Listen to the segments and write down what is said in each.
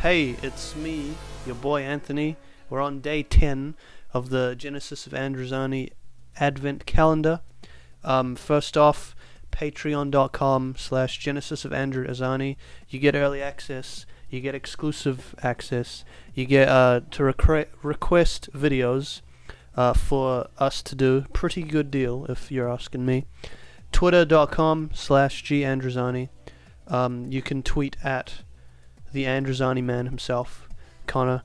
Hey, it's me, your boy Anthony. We're on day 10 of the Genesis of Androzani Advent Calendar. First off, patreon.com/Genesis of Androzani. You get early access, you get exclusive access, you get to request videos for us to do. Pretty good deal, if you're asking me. Twitter.com/GAndrozani. You can tweet at the Androzani man himself, Connor.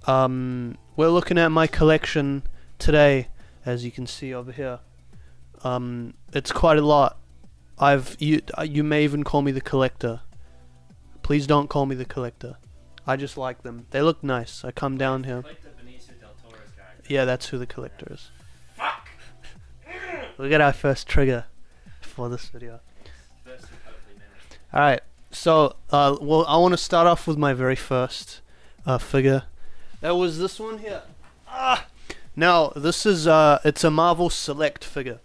We're looking at my collection today, as you can see over here. It's quite a lot. You may even call me the collector. Please don't call me the collector. I just like them. They look nice. I come down here. Yeah, that's who the collector is. Fuck! Look at our first trigger for this video. Alright, so, well, I want to start off with my very first figure. That was this one here. Now, this is, it's a Marvel Select figure.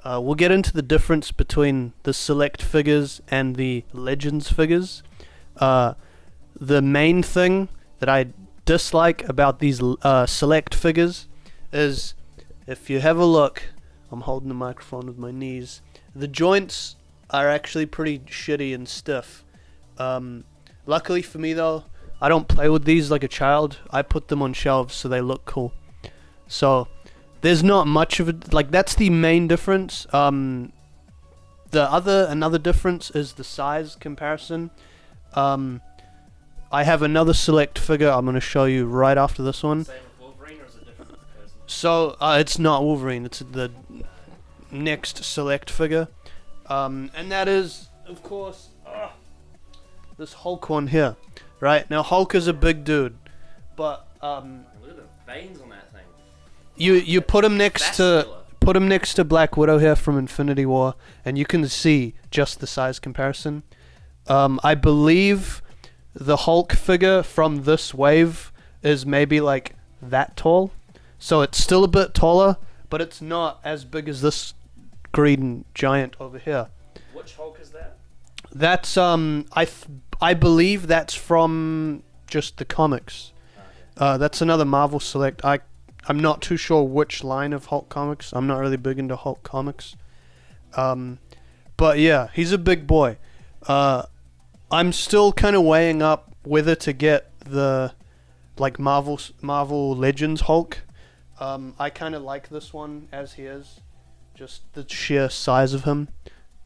We'll get into the difference between the Select figures and the Legends figures. The main thing that I dislike about these Select figures is, if you have a look, I'm holding the microphone with my knees, the joints are actually pretty shitty and stiff. Luckily for me though, I don't play with these like a child. I put them on shelves so they look cool. So there's not much of it. Like, that's the main difference. Another difference is the size comparison. I have another Select figure I'm going to show you right after this one. Same with Wolverine, or is it different person? So it's not Wolverine. It's the next Select figure. And that is, of course, this Hulk one here. Right? Now, Hulk is a big dude, but look at the veins on that thing. you put him next to Black Widow here from Infinity War, and you can see just the size comparison. I believe the Hulk figure from this wave is maybe like that tall, so it's still a bit taller, but it's not as big as this green giant over here. Which Hulk is that? That's I believe that's from just the comics. Okay. That's another Marvel Select. I'm not too sure which line of Hulk comics. I'm not really big into Hulk comics. But yeah, he's a big boy. I'm still kind of weighing up whether to get the Marvel Legends Hulk. I kind of like this one as he is. Just the sheer size of him.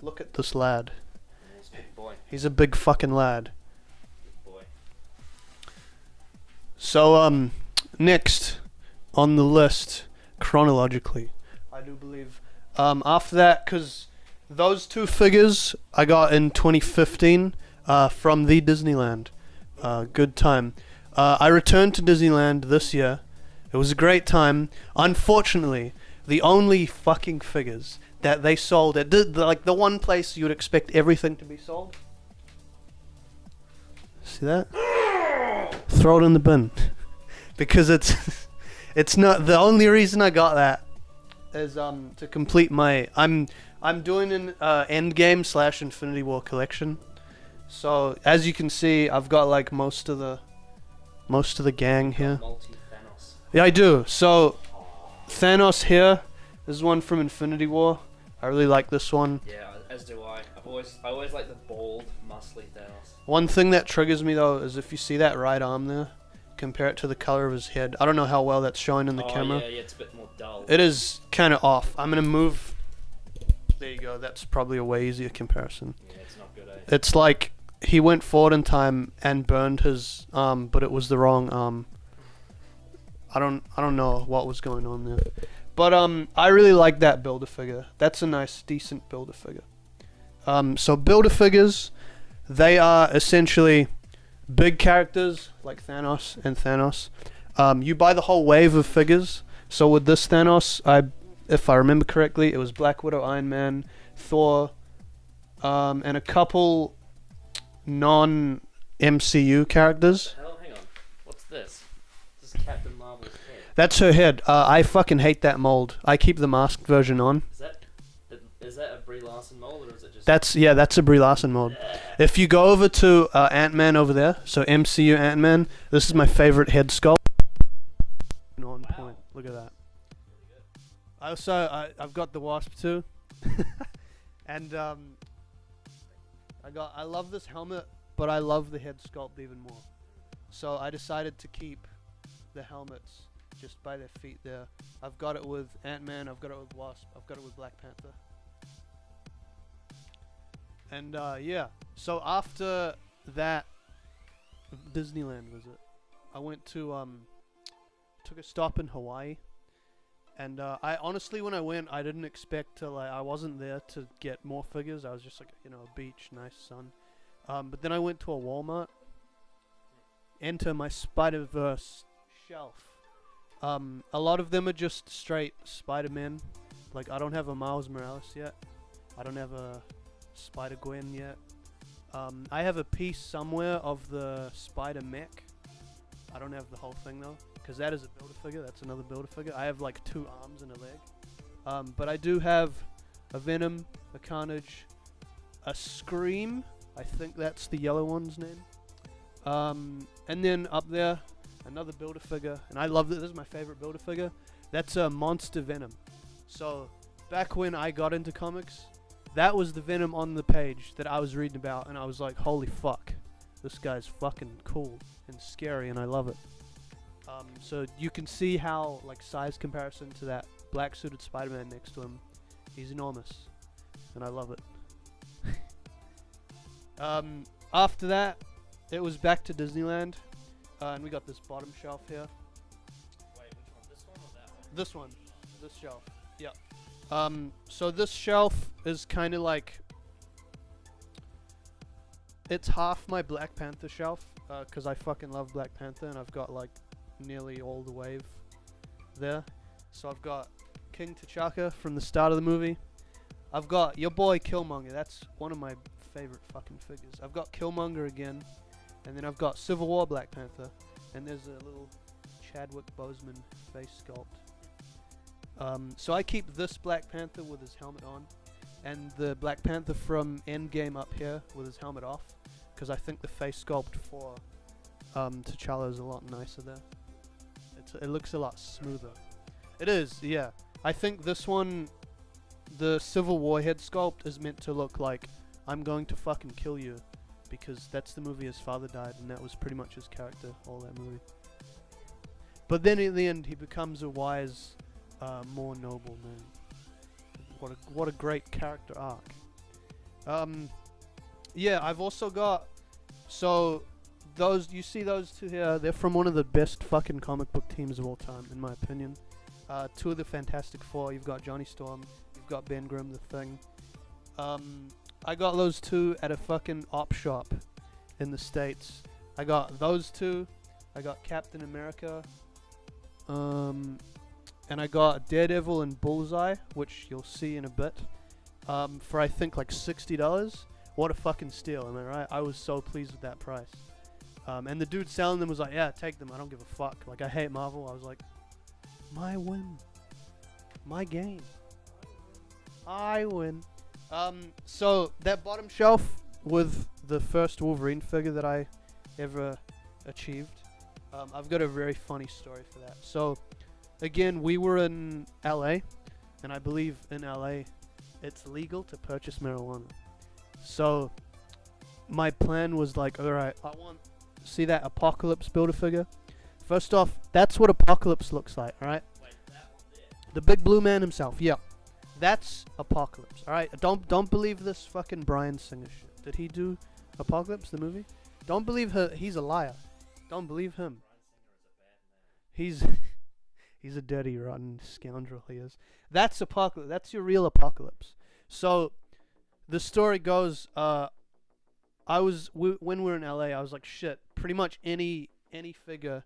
Look at this lad. He's a big boy. He's a big fucking lad. Big boy. So, next on the list, chronologically, I do believe. After that, because those two figures I got in 2015 from the Disneyland. Good time. I returned to Disneyland this year. It was a great time. Unfortunately, the only fucking figures that they sold at the one place you would expect everything to be sold. See that? Throw it in the bin. Because it's not the only reason I got that is to complete my I'm doing an Endgame / Infinity War collection. So as you can see, I've got like most of the gang here. Multi-Thanos. Yeah, I do. So Thanos here. This is one from Infinity War. I really like this one. Yeah, as do I. I always like the bald, muscly Thanos. One thing that triggers me though is if you see that right arm there, compare it to the color of his head. I don't know how well that's showing in the camera. Yeah, it's a bit more dull. It is kind of off. I'm gonna move. There you go. That's probably a way easier comparison. Yeah, it's not good, eh? It's like he went forward in time and burned his arm, but it was the wrong arm. I don't know what was going on there. But I really like that Build-A-Figure. That's a nice, decent Build-A-Figure. So Build-A-Figures, they are essentially big characters like Thanos and Thanos. You buy the whole wave of figures. So with this Thanos, if I remember correctly, it was Black Widow, Iron Man, Thor, and a couple non-MCU characters. Hell, hang on. What's this? This is Captain Marvel's head. That's her head. I fucking hate that mold. I keep the masked version on. Is that... Is that a Brie Larson mold or is it just? That's a Brie Larson mold. If you go over to Ant-Man over there, so MCU Ant-Man, this is my favorite head sculpt. On point. Look at that. I've got the Wasp too, and I love this helmet, but I love the head sculpt even more. So I decided to keep the helmets just by their feet there. I've got it with Ant-Man, I've got it with Wasp, I've got it with Black Panther. And yeah, so after that Disneyland visit, I went to took a stop in Hawaii. And I honestly, when I went, I didn't expect to, like, I wasn't there to get more figures. I was just like, you know, a beach, nice sun. But then I went to a Walmart. Enter my Spider-Verse shelf. A lot of them are just straight Spider-Man. Like, I don't have a Miles Morales yet. I don't have a Spider-Gwen yet. I have a piece somewhere of the Spider-Mech. I don't have the whole thing though, because that is a Build-A-Figure. That's another Build-A-Figure. I have like 2 arms and a leg. But I do have a Venom, a Carnage, a Scream. I think that's the yellow one's name. And then up there, another Build-A-Figure. And I love this. This is my favorite Build-A-Figure. That's a Monster Venom. So back when I got into comics, that was the Venom on the page that I was reading about. And I was like, holy fuck. This guy's fucking cool and scary, and I love it. So you can see how, like, size comparison to that black suited Spider-Man next to him, he's enormous, and I love it. After that, it was back to Disneyland, and we got this bottom shelf here. Wait, which one? This one or that one? This one, this shelf. Yeah. So this shelf is kind of like, it's half my Black Panther shelf, because I fucking love Black Panther, and I've got like nearly all the wave there. So I've got King T'Chaka from the start of the movie. I've got your boy Killmonger. That's one of my favorite fucking figures. I've got Killmonger again, and then I've got Civil War Black Panther, and there's a little Chadwick Boseman face sculpt. So I keep this Black Panther with his helmet on, and the Black Panther from Endgame up here with his helmet off, because I think the face sculpt for T'Challa is a lot nicer there. It looks a lot smoother. It is, yeah. I think this one, the Civil War head sculpt, is meant to look like, I'm going to fucking kill you, because that's the movie his father died, and that was pretty much his character all that movie. But then in the end, he becomes a wise, more noble man. What a great character arc. Yeah, I've also got, so those, you see those two here, they're from one of the best fucking comic book teams of all time, in my opinion. 2 of the Fantastic Four. You've got Johnny Storm, you've got Ben Grimm, the Thing. I got those 2 at a fucking op shop in the States. I got those 2. I got Captain America. And I got Daredevil and Bullseye, which you'll see in a bit, for I think like $60. What a fucking steal, am I right? I was so pleased with that price. And the dude selling them was like, yeah, take them, I don't give a fuck. Like, I hate Marvel. I was like, my win. My game. I win. So that bottom shelf with the first Wolverine figure that I ever achieved, I've got a very funny story for that. So again, we were in LA, and I believe in LA it's legal to purchase marijuana. So my plan was like, alright, I want, see that Apocalypse Build-A-Figure? First off, that's what Apocalypse looks like, alright? Wait, that one there? The big blue man himself, yeah. That's Apocalypse, alright? Don't believe this fucking Bryan Singer shit. Did he do Apocalypse, the movie? Don't believe her, he's a liar. Don't believe him. He's he's a dirty, rotten scoundrel, he is. That's Apocalypse. That's your real Apocalypse. So, the story goes, when we were in LA, I was like, shit, pretty much any figure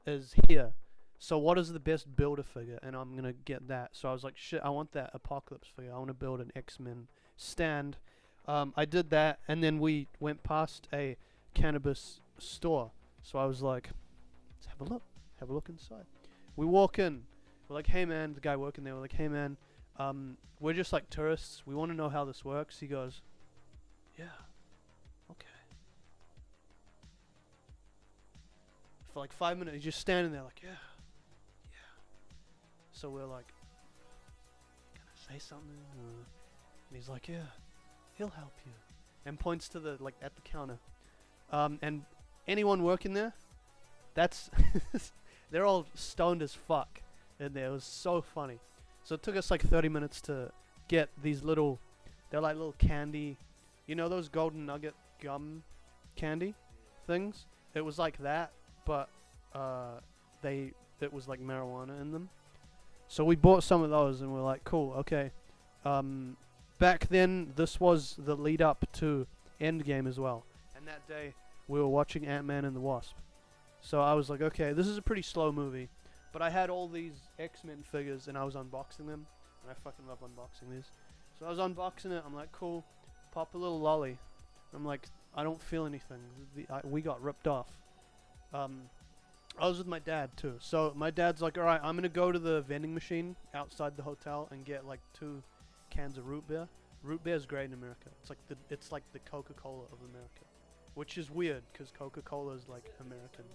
is here. So what is the best Build-A-Figure? And I'm going to get that. So I was like, shit, I want that Apocalypse figure. I want to build an X-Men stand. I did that, and then we went past a cannabis store. So I was like, let's have a look. Have a look inside. We walk in. We're like, hey man, the guy working there, we're like, hey man, we're just like tourists. We want to know how this works. He goes, yeah, okay. For like 5 minutes, he's just standing there like, yeah. So we're like, can I say something? And he's like, yeah, he'll help you. And points to the, like, at the counter. And anyone working there, that's, they're all stoned as fuck in there. It was so funny. So it took us like 30 minutes to get these little, they're like little candy, you know those golden nugget gum candy things? It was like that, but it was like marijuana in them. So we bought some of those and we're like, cool, okay. Back then, this was the lead up to Endgame as well. And that day, we were watching Ant-Man and the Wasp. So I was like, okay, this is a pretty slow movie. But I had all these X-Men figures and I was unboxing them. And I fucking love unboxing these. So I was unboxing it, I'm like, cool, pop a little lolly. I'm like, I don't feel anything. We got ripped off. I was with my dad too. So my dad's like, alright, I'm gonna go to the vending machine outside the hotel and get like 2 cans of root beer. Root beer is great in America. It's like the Coca-Cola of America. Which is weird, because Coca-Cola is like American.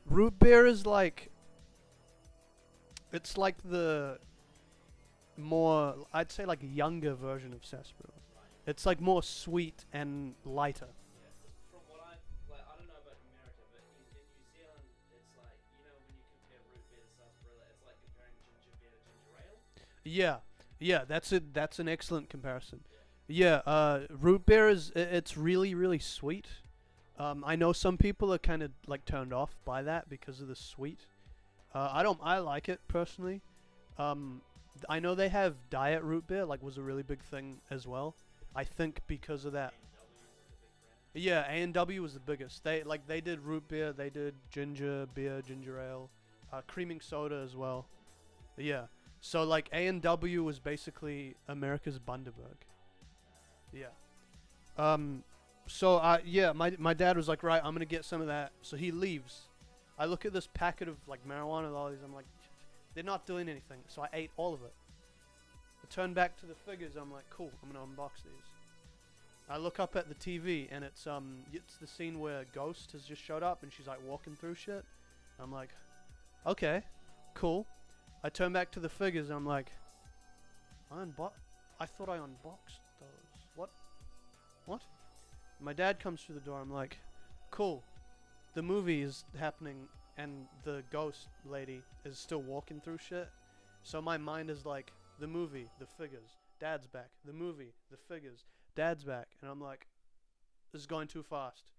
Root beer is like, it's like the more, I'd say like younger version of sarsaparilla. It's like more sweet and lighter. From what I don't know about America, but in New Zealand, it's like, you know, when you compare root beer to sarsaparilla, it's like comparing ginger beer to ginger ale. Yeah, that's an excellent comparison. Yeah, root beer it's really, really sweet. I know some people are kind of like turned off by that because of the sweet. I like it personally. I know they have diet root beer, like was a really big thing as well. I think because of that. Yeah, A&W was the biggest. They did root beer, they did ginger beer, ginger ale, creaming soda as well. Yeah. So like A&W was basically America's Bundaberg. Yeah. So yeah, my dad was like, right, I'm gonna get some of that. So he leaves. I look at this packet of like marijuana lollies. I'm like, they're not doing anything. So I ate all of it. I turn back to the figures. I'm like, cool, I'm gonna unbox these. I look up at the TV and it's the scene where Ghost has just showed up and she's like walking through shit. I'm like, okay, cool. I turn back to the figures. I'm like, I thought I unboxed those. What? My dad comes through the door. I'm like, cool. The movie is happening and the ghost lady is still walking through shit. So my mind is like, the movie, the figures, dad's back. The movie, the figures, dad's back. And I'm like, this is going too fast.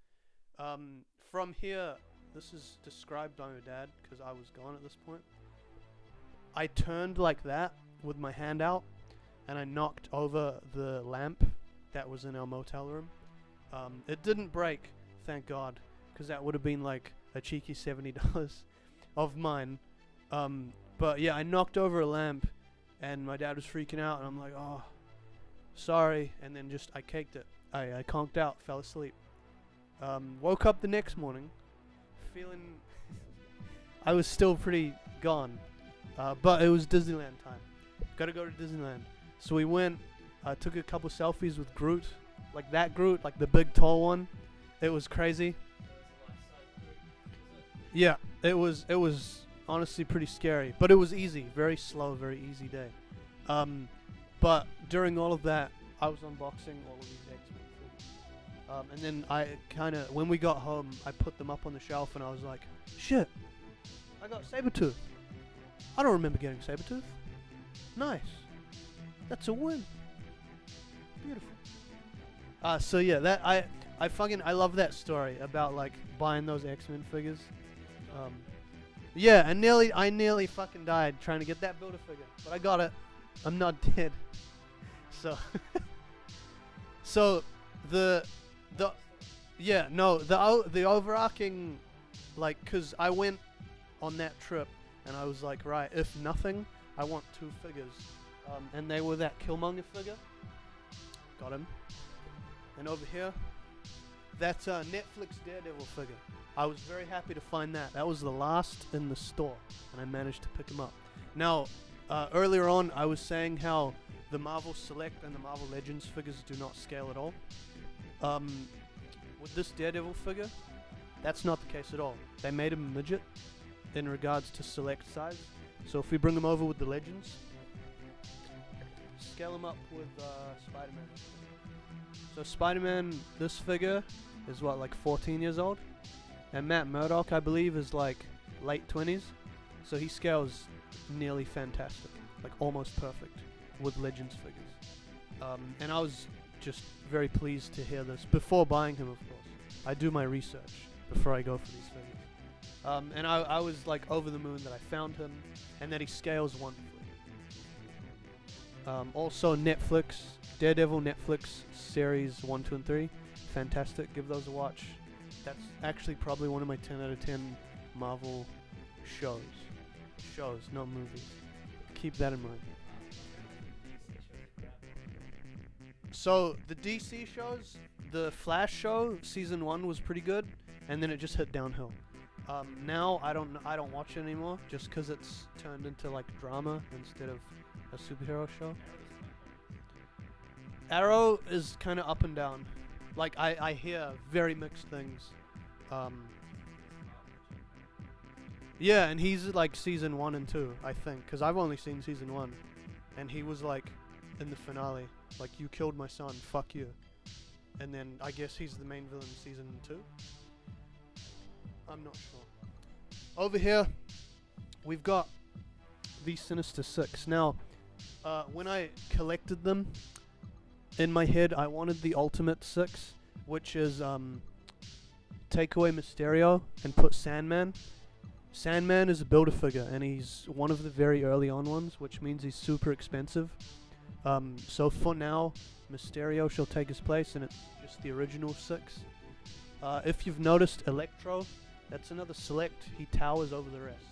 From here, this is described by my dad because I was gone at this point. I turned like that with my hand out and I knocked over the lamp that was in our motel room. It didn't break, thank God, because that would have been like a cheeky $70 of mine. But yeah, I knocked over a lamp and my dad was freaking out and I'm like, oh, sorry. And then just, I caked it. I conked out, fell asleep. Woke up the next morning feeling, I was still pretty gone. But it was Disneyland time. Gotta go to Disneyland. So we went, took a couple selfies with Groot. Like that Groot, like the big tall one. It was crazy. Yeah, it was honestly pretty scary. But it was easy. Very slow, very easy day. But during all of that, I was unboxing all of these X-Men figures. And then I when we got home, I put them up on the shelf and I was like, shit, I got Sabretooth. I don't remember getting Sabretooth. Nice. That's a win. Beautiful. So yeah, that I love that story about like buying those X-Men figures. Yeah, I nearly fucking died trying to get that Build-A-Figure, but I got it. I'm not dead. So the overarching, like, cause I went on that trip and I was like, right, if nothing, I want 2 figures. And they were that Killmonger figure. Got him. And over here, that's a Netflix Daredevil figure. I was very happy to find that. That was the last in the store, and I managed to pick him up. Now, Earlier on, I was saying how the Marvel Select and the Marvel Legends figures do not scale at all. With this Daredevil figure, that's not the case at all. They made him a midget in regards to select size. So if we bring him over with the Legends, scale him up with Spider-Man. So Spider-Man, this figure is what, like 14 years old? And Matt Murdock, I believe, is like late 20s. So he scales nearly fantastic, like almost perfect with Legends figures. And I was just very pleased to hear this before buying him, of course. I do my research before I go for these figures. And I was like over the moon that I found him and that he scales wonderfully. Also Netflix, Daredevil Netflix series 1, 2, and 3. Fantastic, give those a watch. That's actually probably one of my 10 out of 10 Marvel shows. Shows, not movies. Keep that in mind. So the DC shows, the Flash show, season 1 was pretty good, and then it just hit downhill. Now I don't watch it anymore, just because it's turned into like drama instead of a superhero show. Arrow is kind of up and down. Like I hear very mixed things. Yeah, and he's like season 1 and 2, I think, because I've only seen season 1, and he was like in the finale, like, you killed my son, fuck you. And then I guess he's the main villain in season 2. I'm not sure. Over here, we've got the Sinister Six. Now, when I collected them, in my head, I wanted the Ultimate Six, which is take away Mysterio and put Sandman. Sandman is a Build-A-Figure, and he's one of the very early on ones, which means he's super expensive. So for now, Mysterio shall take his place, and it's just the original 6. If you've noticed Electro, that's another select. He towers over the rest.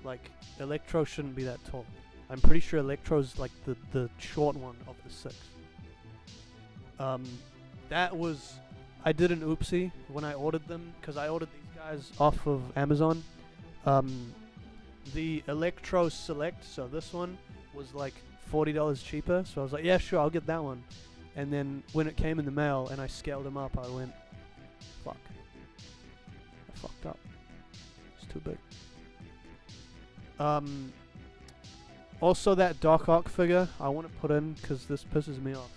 Like, Electro shouldn't be that tall. I'm pretty sure Electro's like the short one of the 6. That was... I did an oopsie when I ordered them, because I ordered these guys off of Amazon. The Electro Select, so this one, was like $40 cheaper, so I was like, yeah, sure, I'll get that one. And then when it came in the mail and I scaled them up, I went, fuck. I fucked up. It's too big. Also that Doc Ock figure, I want to put in because this pisses me off.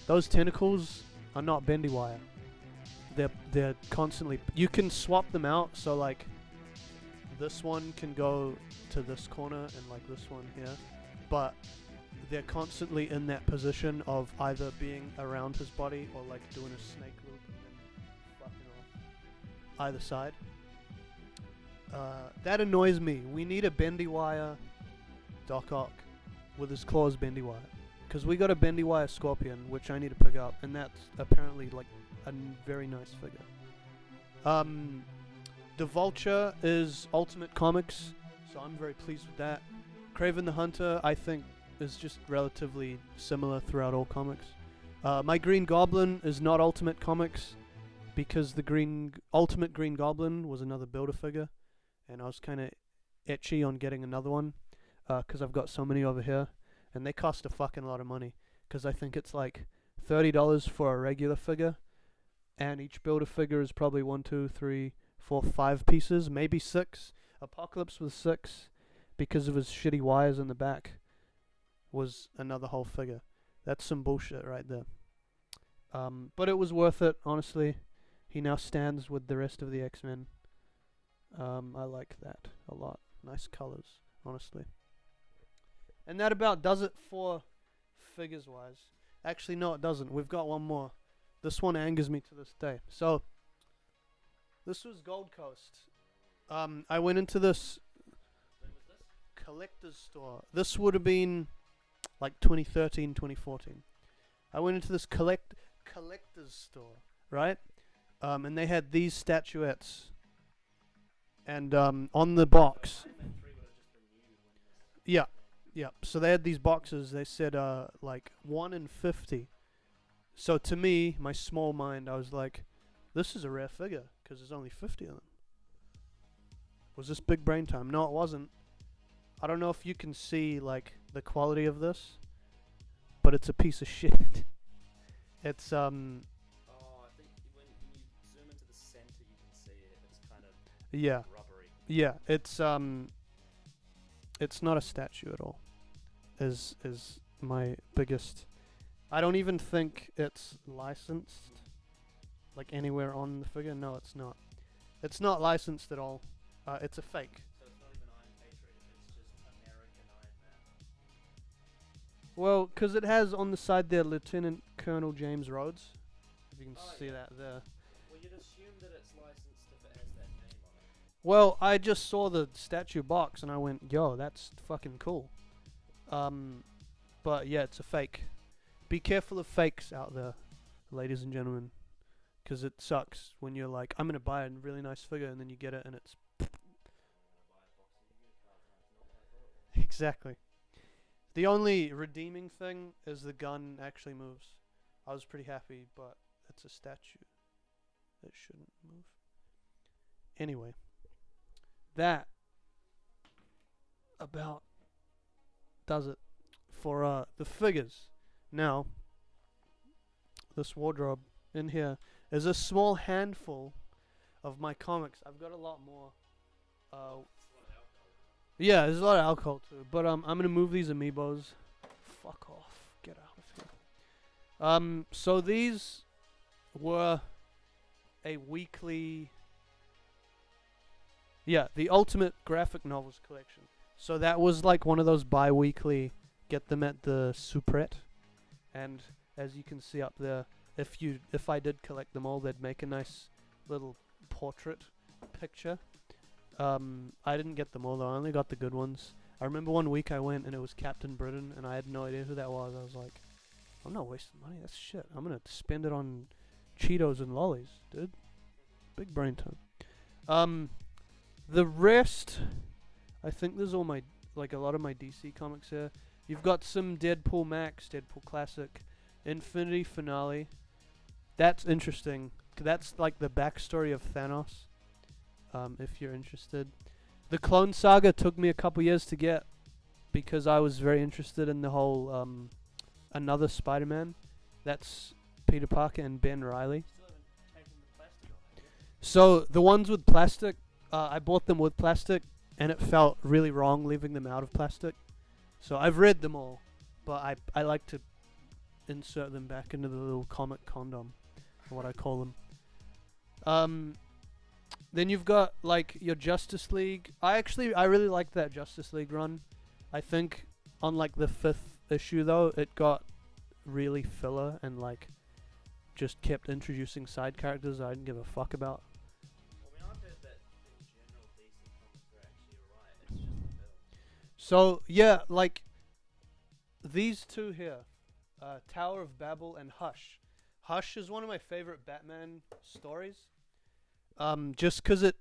Those tentacles are not bendy wire. They're constantly... You can swap them out, so like this one can go to this corner and like this one here, but they're constantly in that position of either being around his body or like doing a snake loop and then fucking off either side. That annoys me. We need a bendy wire Doc Ock with his claws bendy wire, because we got a bendy wire Scorpion which I need to pick up, and that's apparently like a very nice figure. The Vulture is Ultimate Comics, so I'm very pleased with that. Kraven the Hunter, I think, is just relatively similar throughout all comics. My Green Goblin is not Ultimate Comics, because the Ultimate Green Goblin was another Build-A-Figure, and I was kind of etchy on getting another one, because I've got so many over here, and they cost a fucking lot of money, because I think it's like $30 for a regular figure, and each Build-A-Figure is probably 1, 2, 3, 4, 5 pieces, maybe 6. Apocalypse was 6 because of his shitty wires in the back. Was another whole figure. That's some bullshit right there. But it was worth it, honestly. He now stands with the rest of the X-Men. I like that a lot. Nice colors, honestly. And that about does it for figures-wise. Actually, no, it doesn't. We've got one more. This one angers me to this day. So, this was Gold Coast. I went into this collector's store. This would have been like 2013, 2014. I went into this collector's store, right? And they had these statuettes. And on the box... Yeah. So they had these boxes. They said like 1 in 50. So to me, my small mind, I was like, this is a rare figure, because there's only 50 of them. Was this big brain time? No, it wasn't. I don't know if you can see like the quality of this, but it's a piece of shit. It's Oh, I think when you zoom into the center, you can see it. It's kind of yeah, rubbery. yeah. It's not a statue at all. Is my biggest. I don't even think it's licensed, like anywhere on the figure. No, it's not. It's not licensed at all. It's a fake. So it's not even Iron Patriot. It's just American Iron Man. Well, 'cause it has on the side there Lieutenant Colonel James Rhodes. If you can Oh, see yeah. that there. Well, you'd assume that it's licensed if it has that name on it. Well, I just saw the statue box and I went, yo, that's fucking cool. But yeah, it's a fake. Be careful of fakes out there, ladies and gentlemen. 'Cause it sucks when you're like, I'm gonna buy a really nice figure and then you get it and it's... Exactly. The only redeeming thing is the gun actually moves. I was pretty happy, but it's a statue. It shouldn't move. Anyway. That about does it for the figures. Now, this wardrobe in here is a small handful of my comics. I've got a lot more. Yeah, there's a lot of alcohol too. But I'm gonna move these amiibos. Fuck off. Get out of here. So these were a weekly. Yeah, the Ultimate Graphic Novels collection. So that was like one of those bi-weekly, get them at the Supret. And as you can see up there, if I did collect them all, they'd make a nice little portrait picture. I didn't get them all though, I only got the good ones. I remember one week I went and it was Captain Britain and I had no idea who that was. I was like, I'm not wasting money, that's shit. I'm gonna spend it on Cheetos and lollies, dude. Big brain time. The rest, I think there's all my, like a lot of my DC comics here. You've got some Deadpool Max, Deadpool Classic, Infinity Finale. That's interesting. That's like the backstory of Thanos, if you're interested. The Clone Saga took me a couple years to get because I was very interested in the whole another Spider-Man. That's Peter Parker and Ben Reilly. Still haven't taken the plastic off, have you? So the ones with plastic, I bought them with plastic, and it felt really wrong leaving them out of plastic. So I've read them all, but I like to insert them back into the little comic condom, or what I call them. Then you've got like your Justice League. I really liked that Justice League run. I think on like the 5th issue though, it got really filler and like just kept introducing side characters I didn't give a fuck about. I mean, I've heard that in general, DC comics are actually alright. It's just the film. So yeah, like these two here, Tower of Babel and Hush. Hush is one of my favorite Batman stories. Just 'cause it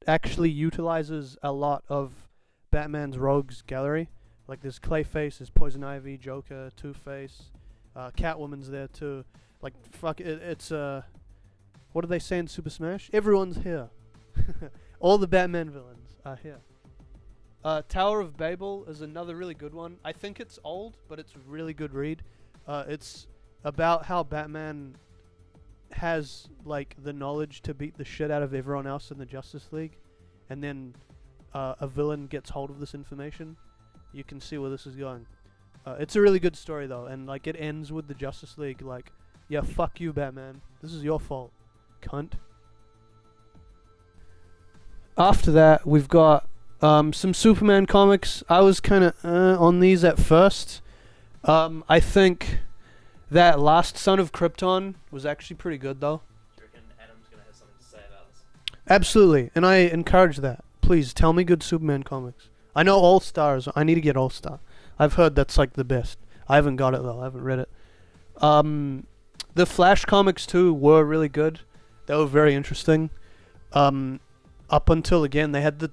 actually utilizes a lot of Batman's rogues gallery. Like there's Clayface, there's Poison Ivy, Joker, Two-Face, Catwoman's there too. Like fuck, it's what do they say in Super Smash? Everyone's here. All the Batman villains are here. Tower of Babel is another really good one. I think it's old, but it's a really good read. It's about how Batman has like the knowledge to beat the shit out of everyone else in the Justice League, and then a villain gets hold of this information. You can see where this is going. It's a really good story though, and like it ends with the Justice League like, yeah, fuck you, Batman. This is your fault, cunt. After that, we've got some Superman comics. I was kind of on these at first. I think that Last Son of Krypton was actually pretty good though. Do you reckon Adam's going to have something to say about this? Absolutely, and I encourage that. Please tell me good Superman comics. I know All Stars. I need to get All Star. I've heard that's like the best. I haven't got it though. I haven't read it. The Flash comics too were really good. They were very interesting. Up until again they had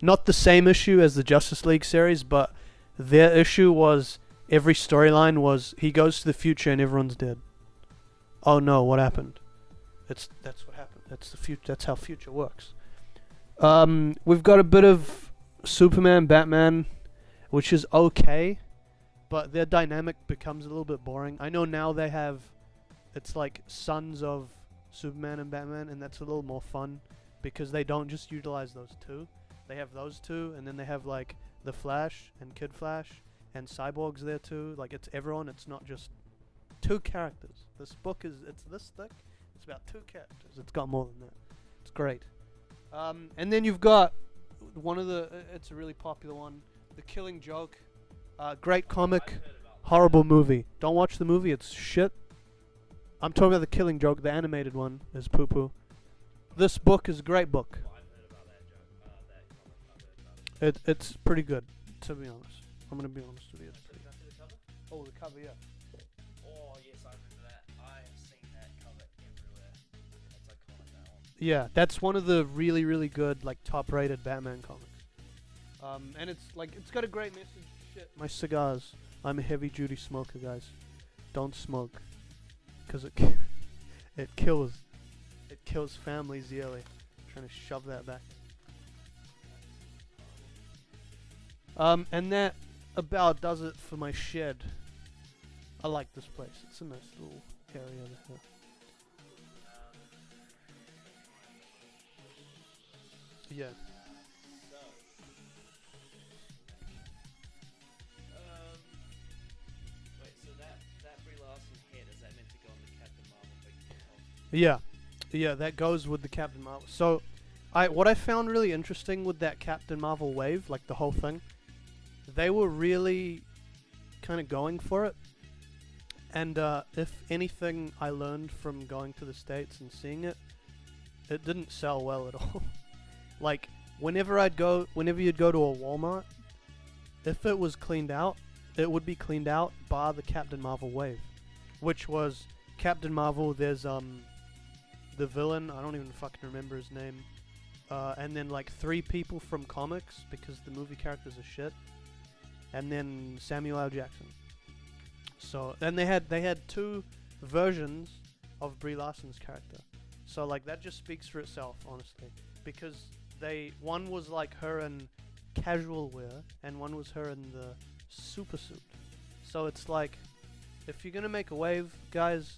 not the same issue as the Justice League series, but their issue was every storyline was he goes to the future and everyone's dead. Oh no, what happened? That's what happened. That's the future. That's how future works. We've got a bit of Superman, Batman, which is okay, but their dynamic becomes a little bit boring. I know now they have, it's like sons of Superman and Batman, and that's a little more fun because they don't just utilize those two. They have those two, and then they have like the Flash and Kid Flash and Cyborg's there too. Like it's everyone. It's not just two characters. This book it's this thick. It's about two characters. It's got more than that. It's great. And then you've got one of the. It's a really popular one. The Killing Joke. Great comic. Horrible movie. Don't watch the movie. It's shit. I'm talking about The Killing Joke. The animated one is poo poo. This book is a great book. It's pretty good, to be honest. I'm gonna be honest with you. It's pretty good. Oh, the cover, yeah. Oh yes, I remember that. I have seen that cover everywhere. That's iconic, that one. Yeah, that's one of the really, really good, like, top-rated Batman comics. And it's like it's got a great message. Shit, my cigars. I'm a heavy-duty smoker, guys. Don't smoke, cause it kills families yearly. I'm trying to shove that back. And that about does it for my shed. I like this place. It's a nice little area there. Yeah. So, wait. So that Brie Larson head, is that meant to go on the Captain Marvel big top? Yeah, that goes with the Captain Marvel. So, what I found really interesting with that Captain Marvel wave, like the whole thing, they were really kind of going for it. And if anything I learned from going to the States and seeing it, it didn't sell well at all. Like, whenever you'd go to a Walmart, if it was cleaned out, it would be cleaned out bar the Captain Marvel wave. Which was Captain Marvel, there's the villain, I don't even fucking remember his name. And then like 3 people from comics, because the movie characters are shit. And then Samuel L. Jackson. So, and they had 2 versions of Brie Larson's character. So like that just speaks for itself, honestly, because one was like her in casual wear, and one was her in the super suit. So it's like, if you're gonna make a wave, guys,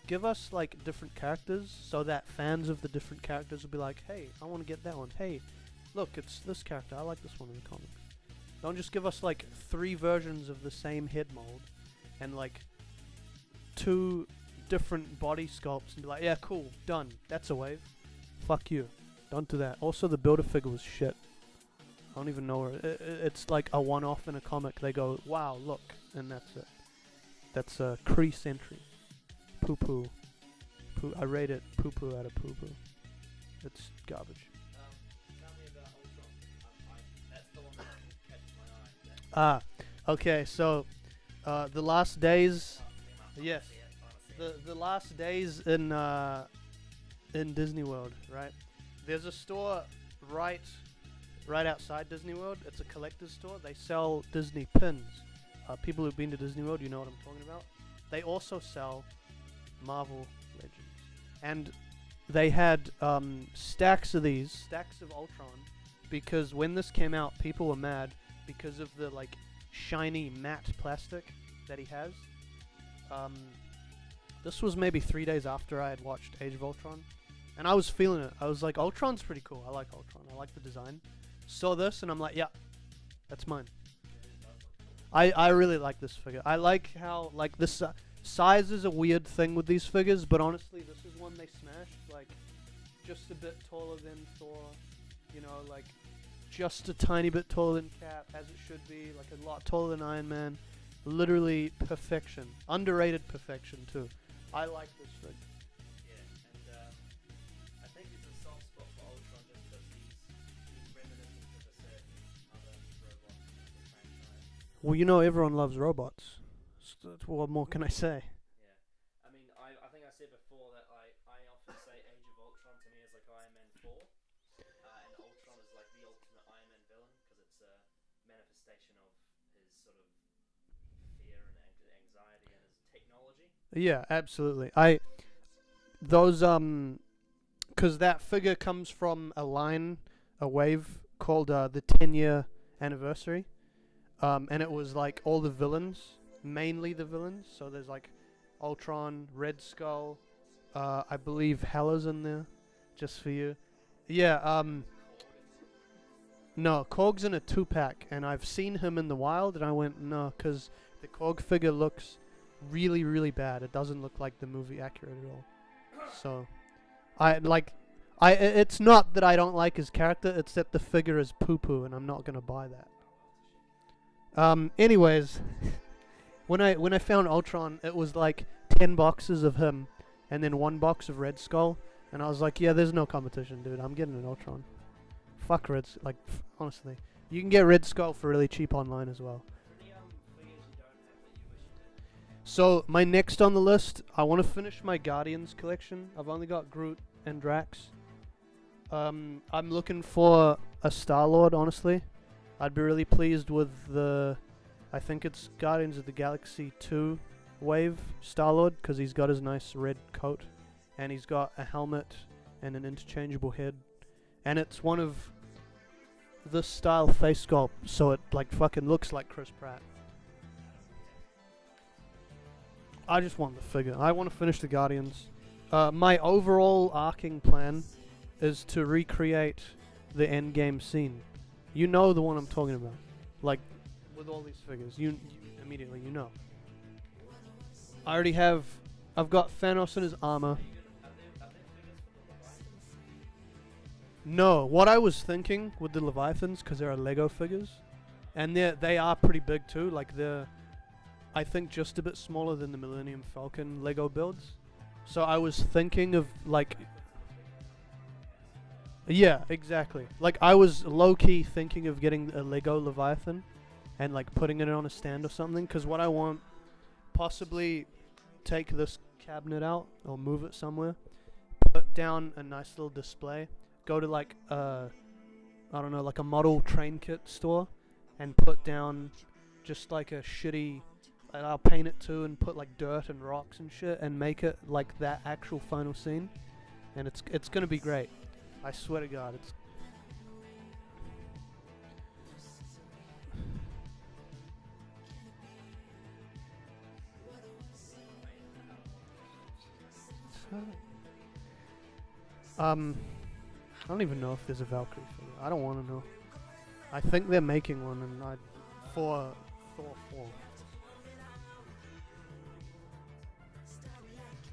give us like different characters, so that fans of the different characters will be like, hey, I want to get that one. Hey, look, it's this character. I like this one in the comics. Don't just give us like 3 versions of the same head mold and like 2 different body sculpts and be like, yeah, cool, done. That's a wave. Fuck you. Don't do that. Also, the Build-A-Figure was shit. I don't even know where it's like a one-off in a comic. They go, wow, look, and that's it. That's a crease entry. Poo-poo. I rate it poo-poo out of poo-poo. It's garbage. Tell me about Ultron. That's the one that catches my eye. Okay, so the last days, yes, the last days in Disney World, right? There's a store right outside Disney World. It's a collector's store. They sell Disney pins. People who've been to Disney World, you know what I'm talking about. They also sell Marvel Legends, and they had stacks of Ultron, because when this came out, people were mad because of the like shiny matte plastic that he has. This was maybe 3 days after I had watched Age of Ultron, and I was feeling it. I was like, Ultron's pretty cool. I like Ultron. I like the design. Saw this and I'm like, yeah, that's mine. I really like this figure. I like how like this size is a weird thing with these figures, but honestly, this is one they smashed. Like, just a bit taller than Thor, you know, like just a tiny bit taller than Cap, as it should be, like a lot taller than Iron Man. Literally perfection. Underrated perfection too. I like this figure. Yeah, and I think it's a soft spot for Ultron just because he's reminiscent of a certain other robot in the franchise. Well, you know everyone loves robots. So what more can I say? Yeah, I mean, I think I said before that I often say Age of Ultron to me is like Iron Man 4, and Ultron is like the ultimate Iron Man villain because it's a manifestation of his sort of fear and anxiety and his technology. Yeah, absolutely. Because that figure comes from a wave called the 10-year anniversary, and it was like all the villains, mainly the villains. So there's like Ultron, Red Skull, I believe Hella's in there, just for you. Yeah. No, Korg's in a 2-pack, and I've seen him in the wild, and I went no, because the Korg figure looks really, really bad. It doesn't look like the movie accurate at all. So, it's not that I don't like his character, it's that the figure is poo-poo, and I'm not gonna buy that. Anyways, when I found Ultron, it was like 10 boxes of him, and then 1 box of Red Skull, and I was like, yeah, there's no competition, dude. I'm getting an Ultron. Fuck honestly. You can get Red Skull for really cheap online as well. So, my next on the list, I want to finish my Guardians collection. I've only got Groot and Drax. I'm looking for a Star-Lord, honestly. I'd be really pleased with I think it's Guardians of the Galaxy 2 wave Star-Lord, because he's got his nice red coat, and he's got a helmet and an interchangeable head. And it's one of this style face sculpt, so it like fucking looks like Chris Pratt. I just want the figure. I want to finish the Guardians. My overall arcing plan is to recreate the endgame scene. You know the one I'm talking about. Like, with all these figures. You immediately, you know. I've got Thanos in his armor. No, what I was thinking with the Leviathans, because they're Lego figures, and they are pretty big too, like they're, I think, just a bit smaller than the Millennium Falcon Lego builds. So I was thinking of like, yeah, exactly. Like I was low-key thinking of getting a Lego Leviathan and like putting it on a stand or something, because what I want, possibly take this cabinet out or move it somewhere, put down a nice little display, go to like I don't know, like a model train kit store, and put down just like a shitty, I'll paint it too and put like dirt and rocks and shit and make it like that actual final scene, and it's gonna be great. I swear to God, it's. I don't even know if there's a Valkyrie figure. I don't want to know. I think they're making one, and for Thor 4.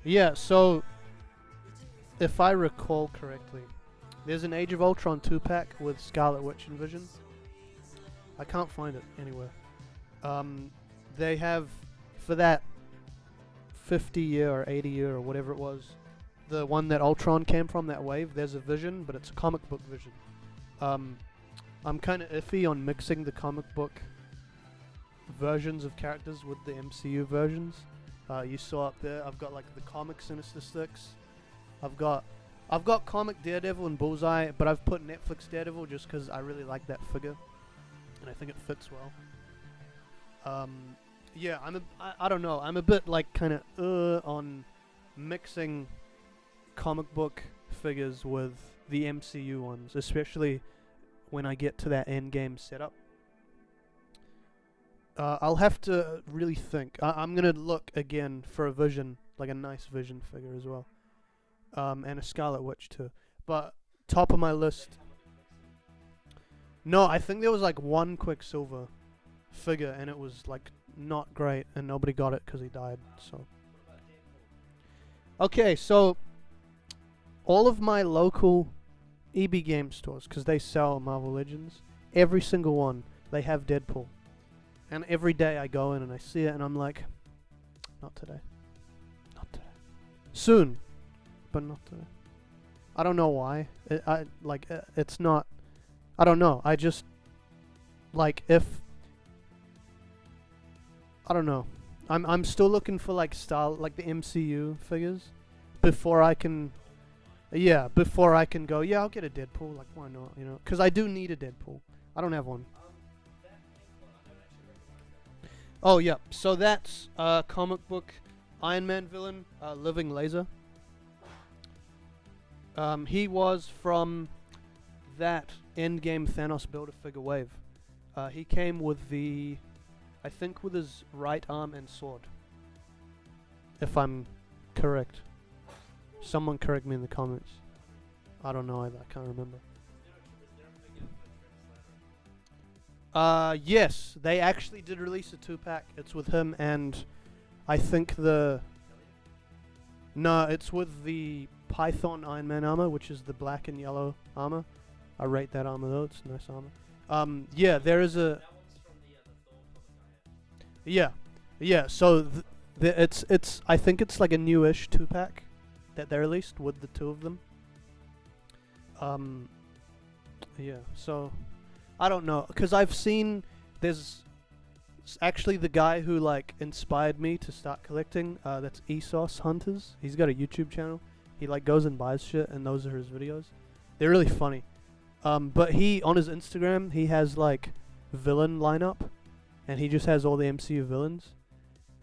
Yeah, so if I recall correctly, there's an Age of Ultron 2-pack with Scarlet Witch and Vision. I can't find it anywhere. They have, for that 50-year or 80-year or whatever it was, the one that Ultron came from, that wave, there's a Vision, but it's a comic book Vision. I'm kind of iffy on mixing the comic book versions of characters with the MCU versions. You saw up there, I've got like the comic Sinister Six. I've got comic Daredevil and Bullseye, but I've put Netflix Daredevil just because I really like that figure, and I think it fits well. Yeah, I don't know. I'm a bit like kind of on mixing comic book figures with the MCU ones, especially when I get to that endgame setup. I'll have to really think. I'm gonna look again for a Vision, like a nice Vision figure as well, and a Scarlet Witch too. But top of my list. No, I think there was like one Quicksilver figure, and it was like not great, and nobody got it because he died. So. Okay, so all of my local EB game stores, because they sell Marvel Legends, every single one, they have Deadpool. And every day I go in and I see it and I'm like, not today. Not today. Soon, but not today. I don't know why. It's not, I don't know. I just, like, if, I don't know. I'm still looking for like style, like the MCU figures, before I can go, yeah, I'll get a Deadpool, like why not, you know? Because I do need a Deadpool. I don't have one. Oh yeah, so that's comic book Iron Man villain, Living Laser. He was from that endgame Thanos Build-A-Figure wave. He came with I think with his right arm and sword. If I'm correct. Someone correct me in the comments. I don't know either, I can't remember. Yes, they actually did release a 2-pack. It's with him and I think no, it's with the Python Iron Man armor, which is the black and yellow armor. I rate that armor though, it's nice armor. Yeah, there is a... That one's from the Thor comic I have. Yeah, so it's I think it's like a newish 2-pack that they released with the two of them. Yeah, so I don't know, cause I've seen actually the guy who like inspired me to start collecting. That's Esos Hunters. He's got a YouTube channel. He like goes and buys shit, and those are his videos. They're really funny. But he on his Instagram he has like villain lineup, and he just has all the MCU villains.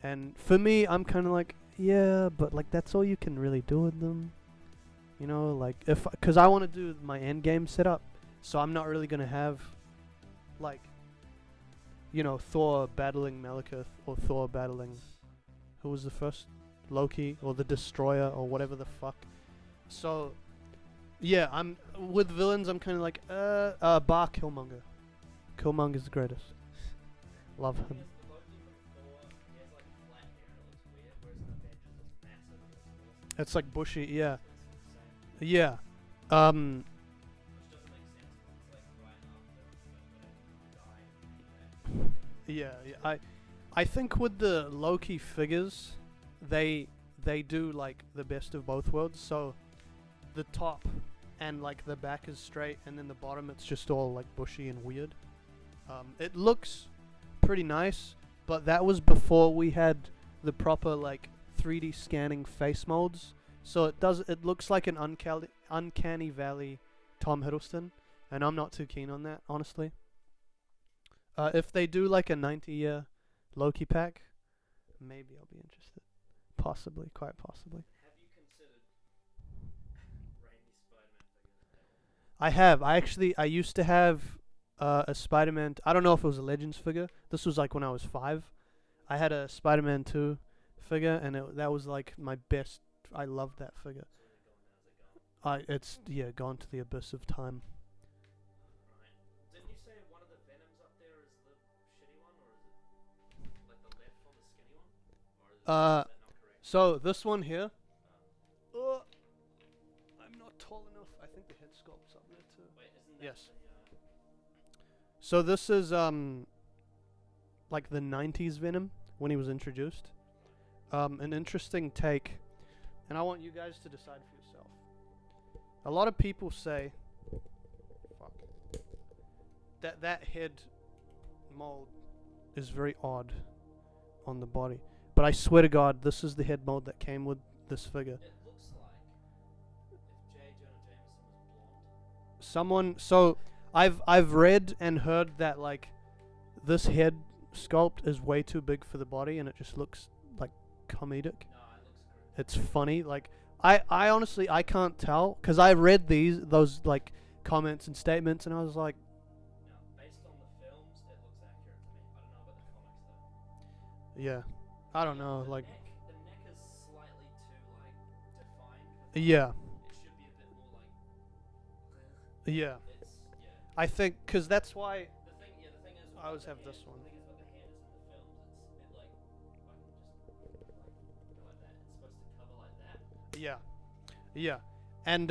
And for me, I'm kind of like, yeah, but like that's all you can really do with them. You know, like cause I want to do my endgame setup, so I'm not really gonna have like, you know, Thor battling Malekith or Thor battling, who was the first? Loki or the Destroyer or whatever the fuck. So, yeah, I'm with villains. I'm kind of like, Bar Killmonger. Killmonger's the greatest. Love him. It's like bushy, yeah, yeah. Yeah, yeah. I think with the Loki figures, they do like the best of both worlds. So the top and like the back is straight, and then the bottom it's just all like bushy and weird. It looks pretty nice, but that was before we had the proper like 3D scanning face molds. So it looks like an uncanny valley Tom Hiddleston, and I'm not too keen on that, honestly. If they do like a 90-year Loki pack, maybe I'll be interested. Possibly, quite possibly. Have you considered Raimi Spider-Man figures? I have. I used to have a Spider-Man. I don't know if it was a Legends figure. This was like when I was 5. I had a Spider-Man 2 figure, and that was like my best. I loved that figure. It's gone to the abyss of time. Right. Didn't you say one of the Venoms up there is the shitty one, or is it like the left one, the skinny one? Or is that not correct? So this one here. I'm not tall enough. I think the head sculpt's up there too. Wait, isn't that Yes. the, So this is like the 90s Venom when he was introduced. An interesting take, and I want you guys to decide for yourself. A lot of people say that head mold is very odd on the body. But I swear to God, this is the head mold that came with this figure. it looks like if J. Jonah Jameson was blonde. Someone, so I've read and heard that like this head sculpt is way too big for the body, and it just looks like comedic. No, it looks great. It's funny. Like I honestly I can't tell, because I read those like comments and statements, and I was like, No, based on the films, it looks accurate to me. I don't know about the comics though. yeah, I don't know, like The neck is slightly too like defined. yeah, It should be a bit more like. yeah. It's I think because that's why The thing is. I always have this one. The thing is, what the hand is in the films, it's it like fucking just like go like that. It's supposed to cover like that. yeah, and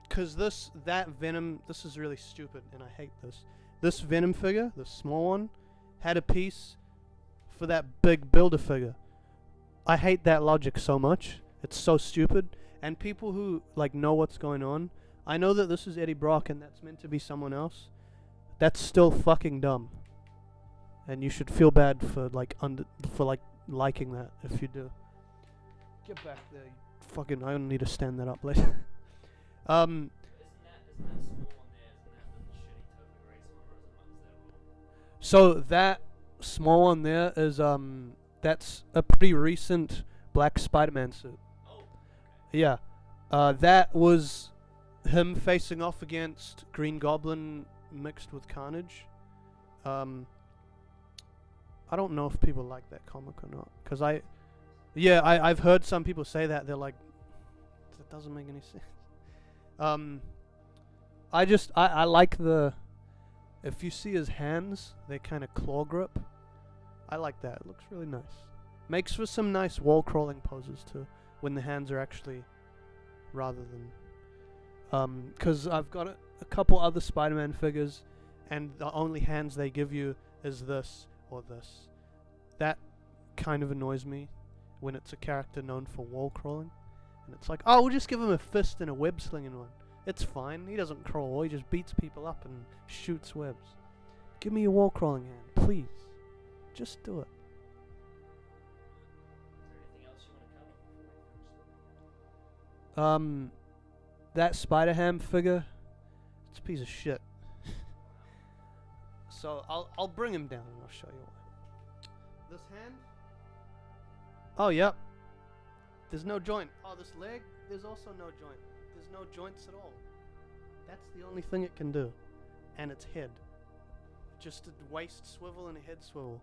because that Venom, this is really stupid, and I hate this. This Venom figure, the small one, had a piece for that big Build-A-Figure. I hate that logic so much. It's so stupid. And people who like know what's going on, I know that this is Eddie Brock and that's meant to be someone else. That's still fucking dumb. And you should feel bad for liking that if you do. Get back there, you fucking. I don't need to stand that up later. Isn't that small one there? Isn't that the shitty Topher Grace one, or is that wrong? So that small one there is that's a pretty recent black Spider-Man suit. Oh, okay. Yeah. That was him facing off against Green Goblin mixed with Carnage. I don't know if people like that comic or not, cause I've heard some people say that they're like, that doesn't make any sense. I like the, if you see his hands, they kind of claw grip. I like that. It looks really nice. Makes for some nice wall crawling poses too, when the hands are actually, rather than, cause I've got a couple other Spider-Man figures, and the only hands they give you is this or this. That kind of annoys me when it's a character known for wall crawling, and it's like, oh, we'll just give him a fist and a web slinging one. It's fine. He doesn't crawl. He just beats people up and shoots webs. Give me a wall crawling hand, please. Just do it. Is there anything else you want to cover before we finish That Spider-Ham figure, it's a piece of shit. So I'll bring him down and I'll show you why. This hand? Oh, yep. There's no joint. Oh, this leg? There's also no joint. There's no joints at all. That's the only thing it can do. And its head. Just a waist swivel and a head swivel.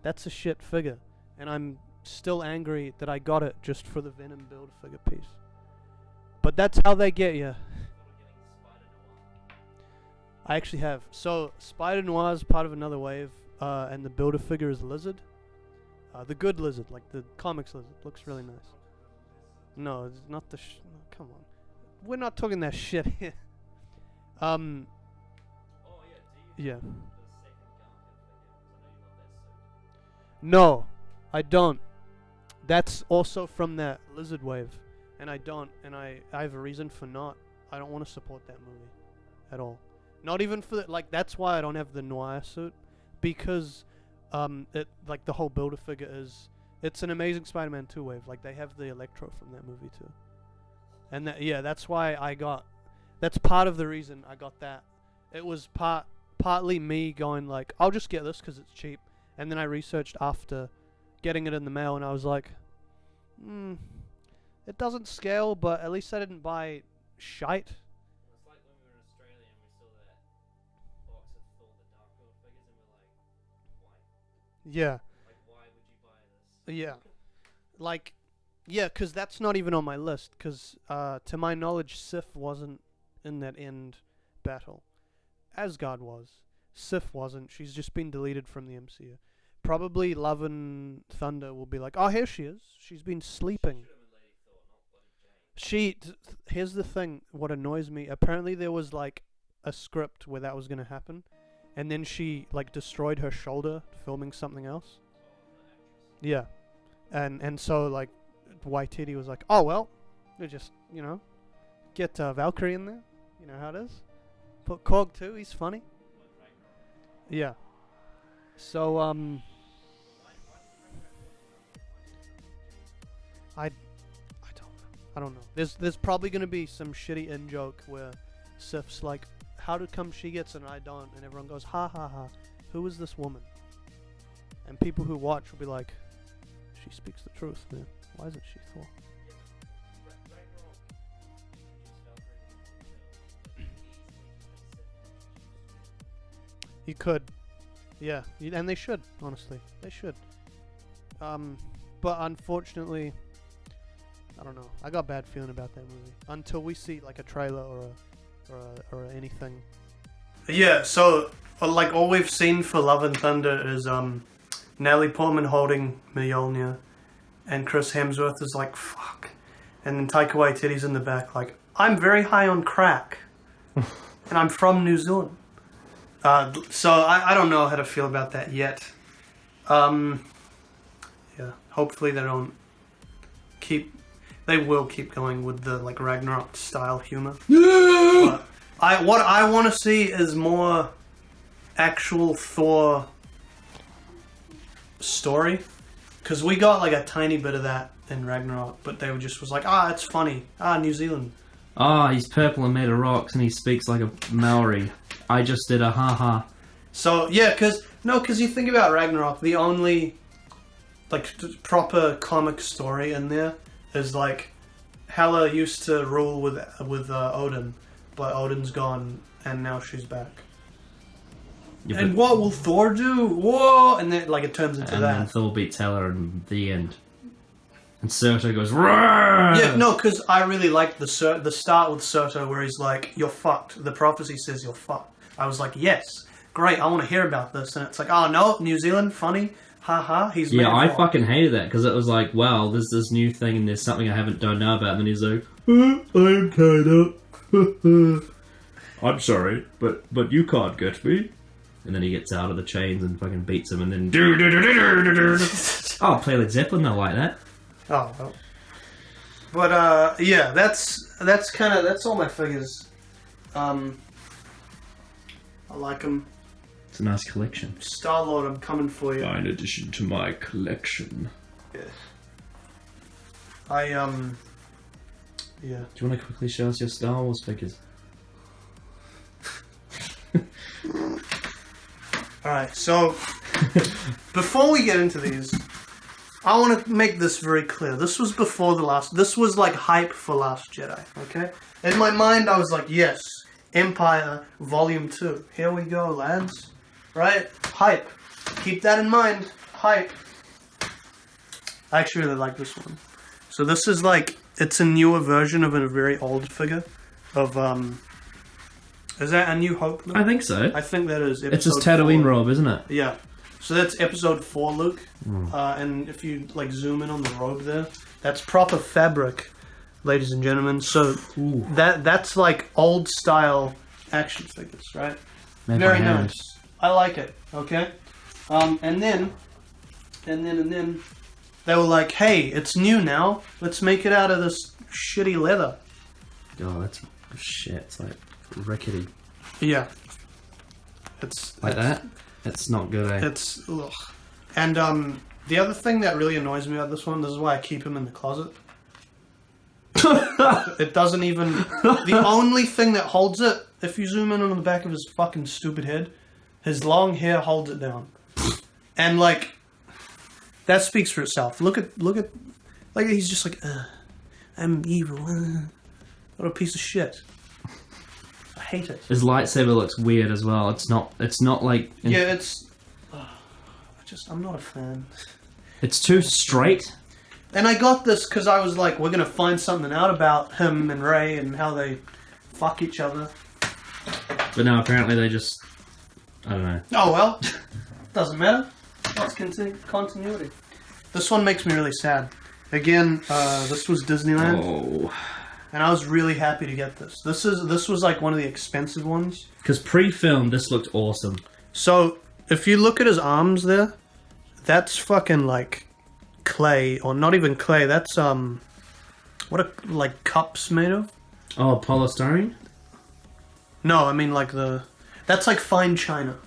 That's a shit figure. And I'm still angry that I got it just for the Venom Build-A-Figure piece. But that's how they get you. I actually have. So, Spider Noir is part of another wave, and the Build-A-Figure is Lizard. The good Lizard, like the comics Lizard. Looks really nice. No, it's not the no, come on. We're not talking that shit here. Oh, yeah, do you Yeah. have the second Garfield figure? 'Cause I know you love that suit. No, I don't. That's also from that Lizard wave. And I don't, and I have a reason for not. I don't want to support that movie at all. Not even for the, like, that's why I don't have the Noir suit, because it, like, the whole Build-A-Figure is, it's an Amazing Spider-Man 2 wave. Like, they have the Electro from that movie too. And that, yeah, that's why I got, that's part of the reason I got that. It was partly me going like, I'll just get this because it's cheap. And then I researched after getting it in the mail, and I was like, it doesn't scale, but at least I didn't buy shite. It's like when we were in Australia and we saw that box of all the Dark World figures and we're like, why? Yeah. Like, why would you buy this? Yeah. Like, yeah, because that's not even on my list, because to my knowledge, Sif wasn't in that end battle. Asgard was. Sif wasn't. She's just been deleted from the MCU. Probably Love and Thunder will be like, oh, here she is. She's been sleeping. Here's the thing, what annoys me, apparently there was like a script where that was going to happen, and then she like destroyed her shoulder filming something else. Yeah. And so like Waititi was like, oh well, we just, you know, get Valkyrie in there, you know how it is. Put Korg too, he's funny. Yeah. So I don't know. There's probably gonna be some shitty in joke where Sif's like, how come she gets it and I don't? And everyone goes, ha ha ha. Who is this woman? And people who watch will be like, she speaks the truth, man. Why isn't she Thor? You could. Yeah. And they should, honestly. They should. But unfortunately, I don't know. I got a bad feeling about that movie until we see like a trailer or anything. Yeah, so like all we've seen for Love and Thunder is Natalie Portman holding Mjolnir, and Chris Hemsworth is like fuck, and then Taika Waititi's in the back like, I'm very high on crack, and I'm from New Zealand. So I don't know how to feel about that yet. Yeah, hopefully they don't keep. They will keep going with the like Ragnarok style humor. But what I want to see is more actual Thor story, because we got like a tiny bit of that in Ragnarok, but they just was like, it's funny. New Zealand. He's purple and made of rocks and he speaks like a Maori. I just did a haha. So yeah, because you think about Ragnarok, the only like proper comic story in there is like Hela used to rule with Odin, but Odin's gone, and now she's back. Yeah, And but- what will Thor do? Whoa! And then, like, it turns into and then that. Thor beats Hela in the end. And Surtur goes, "Roar!" Yeah, no, because I really liked the start with Surtur where he's like, "You're fucked." The prophecy says you're fucked. I was like, yes, great, I want to hear about this. And it's like, oh no, New Zealand, funny, haha. He's Yeah, I metaphor. fucking hated that because it was like, wow, there's this new thing and there's something I don't know about. And then he's like, I'm tied up. I'm sorry, but you can't get me. And then he gets out of the chains and fucking beats him and then I'll play Led Zeppelin, I like that. Oh well. But yeah, that's all my figures. I like them. It's a nice collection. Star-Lord, I'm coming for you. Fine addition to my collection. Yeah. Yeah. Do you want to quickly show us your Star Wars figures? Alright, so before we get into these, I want to make this very clear. This was before this was like hype for Last Jedi, okay? In my mind, I was like, yes, Empire Volume 2. Here we go, lads. Right? Hype. Keep that in mind. Hype. I actually really like this one. So this is like, it's a newer version of a very old figure of, is that A New Hope? Luke? I think so. I think that is It's his episode Tatooine 4. robe, isn't it? Yeah. So that's episode 4, Luke. And if you like zoom in on the robe there, that's proper fabric, ladies and gentlemen. So Ooh. that's like old style action figures, right? Made Very by hand. nice. I like it. Okay. And then they were like, "Hey, it's new now. Let's make it out of this shitty leather." Oh, that's shit. It's like rickety. Yeah. It's Like that? That's not good, eh? It's ugh. And the other thing that really annoys me about this one, this is why I keep him in the closet. It doesn't even. The only thing that holds it, if you zoom in on the back of his fucking stupid head, his long hair holds it down, and like that speaks for itself. Look at, like he's just like, I'm evil. What a piece of shit. I hate it. His lightsaber looks weird as well. It's not like... Yeah, it's. I'm not a fan. It's too straight. And I got this because I was like, we're going to find something out about him and Rey and how they fuck each other. But no, apparently they just... I don't know. Oh, well. Doesn't matter. That's continuity. This one makes me really sad. Again, this was Disneyland. Oh. And I was really happy to get this. This was like one of the expensive ones. Because pre-film, this looked awesome. So, if you look at his arms there, that's fucking like clay, or not even clay, that's what are like cups made of? Oh, polystyrene? No, I mean like that's like fine china.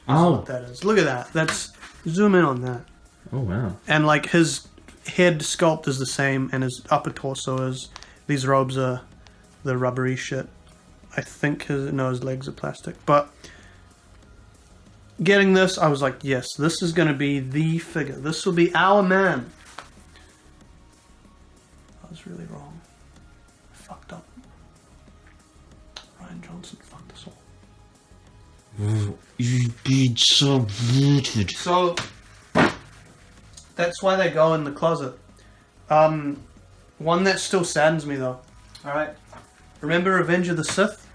That's Oh. what that is. Look at that. That's zoom in on that. Oh, wow. And like his head sculpt is the same, and his upper torso is. These robes are the rubbery shit. I think his legs are plastic. But getting this, I was like, yes, this is going to be the figure. This will be our man. I was really wrong. I fucked up. Ryan Johnson fucked us all. You did so rooted. So that's why they go in the closet. One that still saddens me though. Alright. Remember Revenge of the Sith?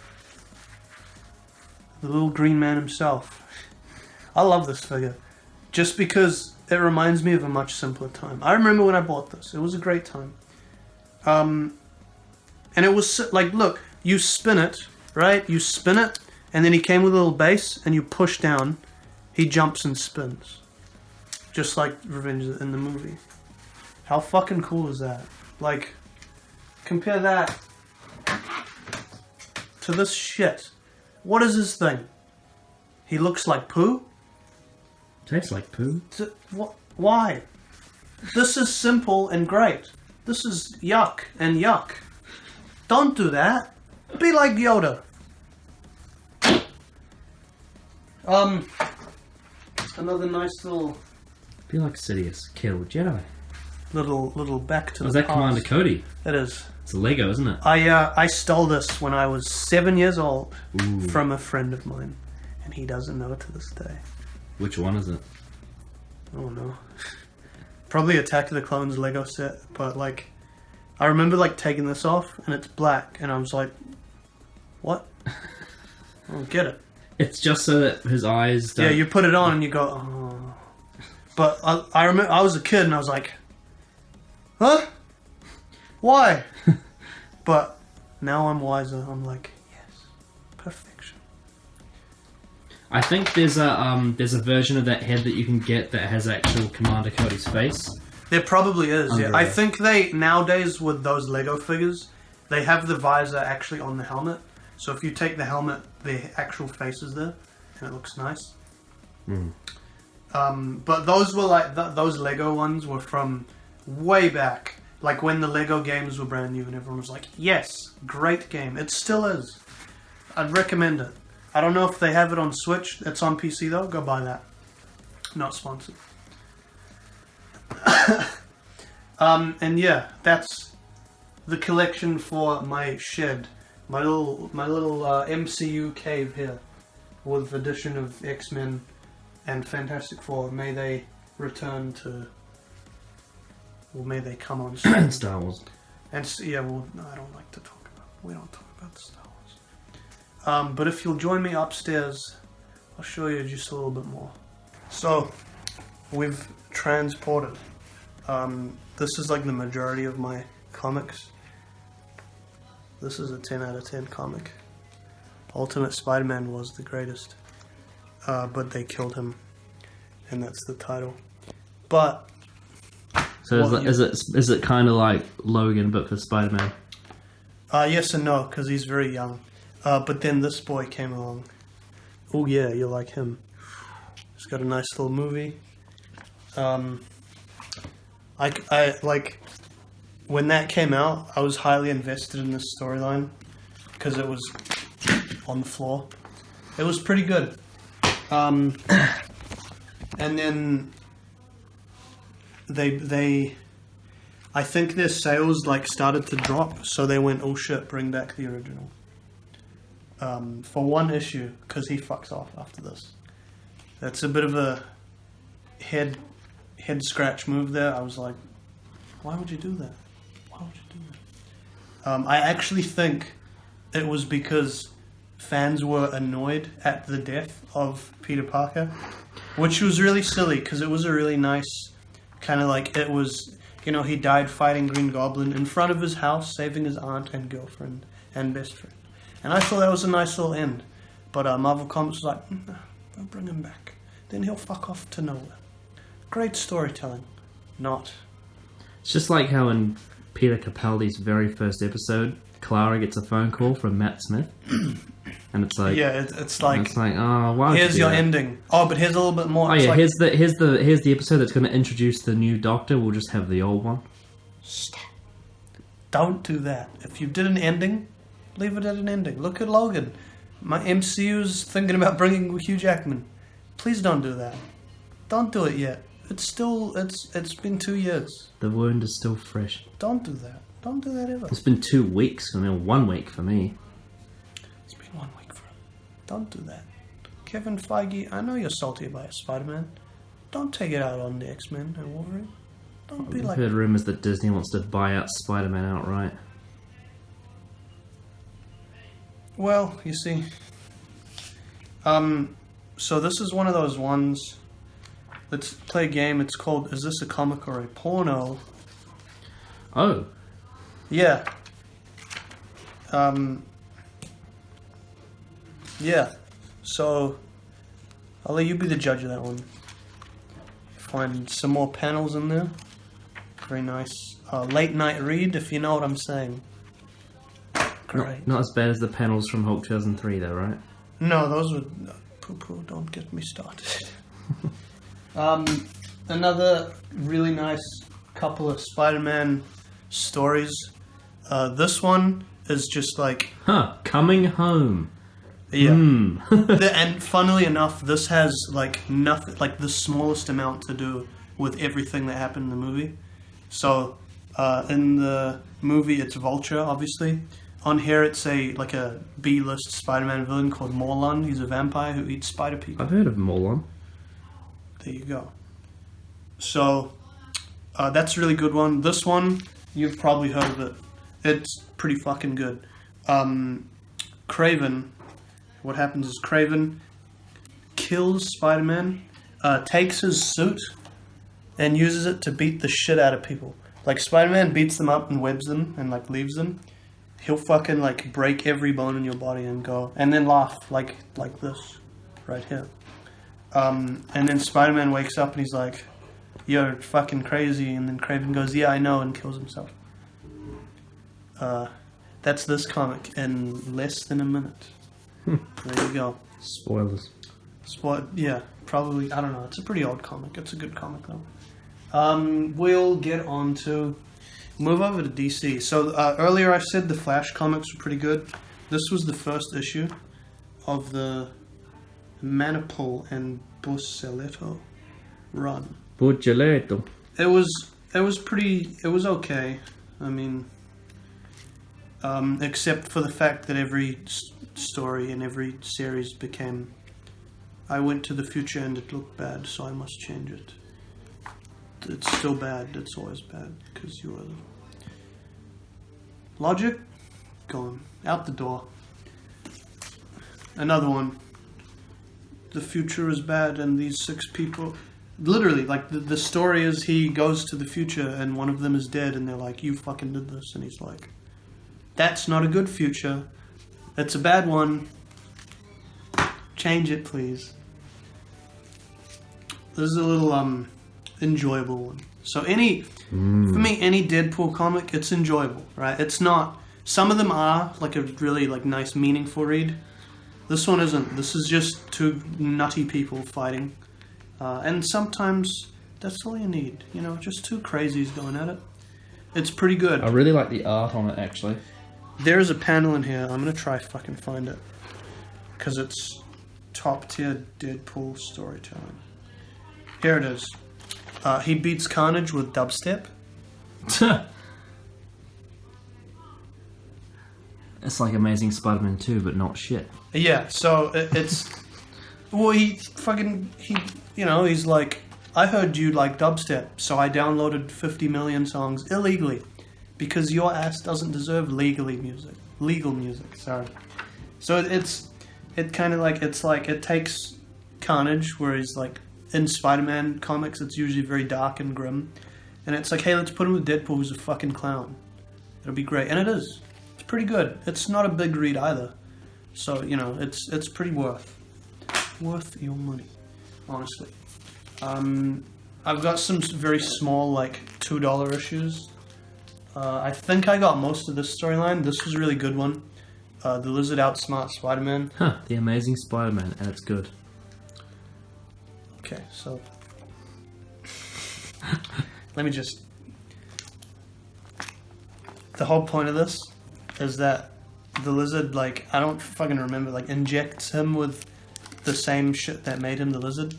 The little green man himself. I love this figure. Just because it reminds me of a much simpler time. I remember when I bought this. It was a great time. And it was like, look, you spin it, right? You spin it, and then he came with a little base, and you push down, he jumps and spins. Just like Revenge in the movie. How fucking cool is that? Like, compare that to this shit. What is this thing? He looks like poo? Tastes like poo. What? Why? This is simple and great. This is yuck and yuck. Don't do that. Be like Yoda. Another nice little Be like Sidious. Kill Jedi. little back to Was the that past. Commander Cody? It is. It's a Lego, isn't it? I stole this when I was 7 years old Ooh. from a friend of mine, and he doesn't know it to this day. Which one is it? Oh no. Probably Attack of the Clones Lego set, but like, I remember like taking this off and it's black, and I was like, what? I don't get it. It's just so that his eyes don't... Yeah, you put it on and you go, oh. But I remember I was a kid and I was like, huh? Why? But now I'm wiser. I'm like, yes, perfection. I think there's a version of that head that you can get that has actual Commander Cody's face. There probably is, yeah. Under I it. think they, nowadays with those Lego figures, they have the visor actually on the helmet. So if you take the helmet, the actual face is there, and it looks nice. Mm. But those were like, those Lego ones were from way back. Like when the Lego games were brand new and everyone was like, yes, great game. It still is. I'd recommend it. I don't know if they have it on Switch. It's on PC though. Go buy that. Not sponsored. And yeah, that's the collection for my shed. My little MCU cave here, with addition of X-Men and Fantastic Four. May they return to, or may they come on soon. Star Wars. And yeah, well, no, I don't like to talk about. We don't talk about Star Wars. But if you'll join me upstairs, I'll show you just a little bit more. So, we've transported. This is like the majority of my comics. This is a 10 out of 10 comic. Ultimate Spider-Man was the greatest. But they killed him. And that's the title. But... So is it kind of like Logan, but for Spider-Man? Yes and no, because he's very young. But then this boy came along. Oh yeah, you like him. He's got a nice little movie. I like... When that came out, I was highly invested in this storyline because it was on the floor. It was pretty good. And then they I think their sales like started to drop, so they went, oh shit, bring back the original. For one issue, because he fucks off after this. That's a bit of a head scratch move there. I was like, why would you do that? Why would you do that? I actually think it was because fans were annoyed at the death of Peter Parker, which was really silly because it was a really nice kind of like, it was, you know, he died fighting Green Goblin in front of his house, saving his aunt and girlfriend and best friend. And I thought that was a nice little end. But Marvel Comics was like, no, don't bring him back. Then he'll fuck off to nowhere. Great storytelling. Not. It's just like how in Peter Capaldi's very first episode, Clara gets a phone call from Matt Smith. And it's like... Yeah, it's like... oh, why would here's you do your that? ending. Oh, but here's a little bit more. Oh It's yeah, like, here's the episode that's going to introduce the new Doctor. We'll just have the old one. Stop. Don't do that. If you did an ending, leave it at an ending. Look at Logan. My MCU's thinking about bringing Hugh Jackman. Please don't do that. Don't do it yet. It's been 2 years. The wound is still fresh. Don't do that. Don't do that ever. It's been 2 weeks. 1 week for me. It's been 1 week for him. Don't do that. Kevin Feige, I know you're salty about Spider-Man. Don't take it out on the X-Men and Wolverine. Don't be I've like... heard rumours that Disney wants to buy out Spider-Man outright. Well, you see. So this is one of those ones. Let's play a game. It's called Is This a Comic or a Porno? Oh. Yeah. Yeah. So I'll let you be the judge of that one. Find some more panels in there. Very nice. Late night read, if you know what I'm saying. Great. Not as bad as the panels from Hulk 2003 though, right? No, those were... Poo-poo, don't get me started. Another really nice couple of Spider-Man stories. This one is just like... Coming home. Yeah. And funnily enough, this has like nothing, like the smallest amount to do with everything that happened in the movie. So In the movie, it's Vulture, obviously. On here, it's like a B-list Spider-Man villain called Morlun. He's a vampire who eats spider people. I've heard of Morlun. There you go. So, that's a really good one. This one, you've probably heard of it. It's pretty fucking good. Craven. What happens is Craven kills Spider-Man, takes his suit, and uses it to beat the shit out of people. Like, Spider-Man beats them up and webs them and, like, leaves them. He'll fucking, like, break every bone in your body and go, and then laugh, like this, right here. And then Spider-Man wakes up and he's like, you're fucking crazy, and then Craven goes, yeah, I know, and kills himself. That's this comic in less than a minute. There you go. Spoilers. Yeah, probably, I don't know, it's a pretty old comic. It's a good comic, though. We'll get on to... Move over to DC. So, earlier I said the Flash comics were pretty good. This was the first issue of the Manipul and Buscetto run. Buscetto. It was okay. I mean, except for the fact that every story in every series became, I went to the future and it looked bad, so I must change it. It's still bad. It's always bad because you are the logic gone out the door. Another one. The future is bad, and these 6 people. Literally, like the story is he goes to the future, and one of them is dead, and they're like, "You fucking did this," and he's like, "That's not a good future. It's a bad one. Change it, please." This is a little enjoyable one. So for me, any Deadpool comic, it's enjoyable, right? It's not, some of them are like a really like nice, meaningful read. This one isn't. This is just 2 nutty people fighting. And sometimes that's all you need, you know, just 2 crazies going at it. It's pretty good. I really like the art on it, actually. There's a panel in here. I'm going to try fucking find it. Because it's top tier Deadpool storytelling. Here it is. He beats Carnage with dubstep. It's like Amazing Spider-Man 2, but not shit. Yeah, so it's... Well, he's like, I heard you like dubstep, so I downloaded 50 million songs illegally. Because your ass doesn't deserve legal music, sorry. So it takes Carnage, where he's like, in Spider-Man comics, it's usually very dark and grim. And it's like, hey, let's put him with Deadpool, who's a fucking clown. It'll be great. And it is. It's pretty good. It's not a big read either. So, you know, it's pretty worth your money, honestly. I've got some very small, like, $2 issues. I think I got most of this storyline. This was a really good one. The Lizard outsmarts Spider-Man. The Amazing Spider-Man, and it's good. Okay, so let me just... The whole point of this is that the Lizard, like, I don't fucking remember, like, injects him with the same shit that made him the Lizard.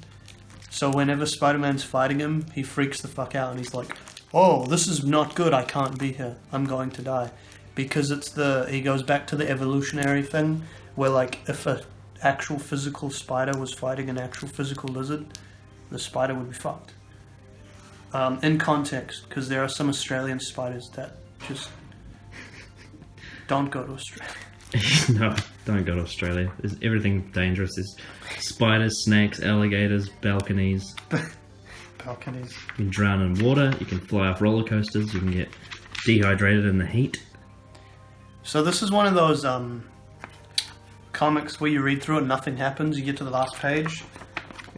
So whenever Spider-Man's fighting him, he freaks the fuck out and he's like, oh, this is not good, I can't be here, I'm going to die. Because he goes back to the evolutionary thing, where, like, if a actual physical spider was fighting an actual physical lizard, the spider would be fucked. In context, because there are some Australian spiders that just don't go to Australia. No, don't go to Australia. There's everything dangerous. There's spiders, snakes, alligators, balconies. Balconies. You can drown in water, you can fly off roller coasters, you can get dehydrated in the heat. So this is one of those comics where you read through it, nothing happens, you get to the last page,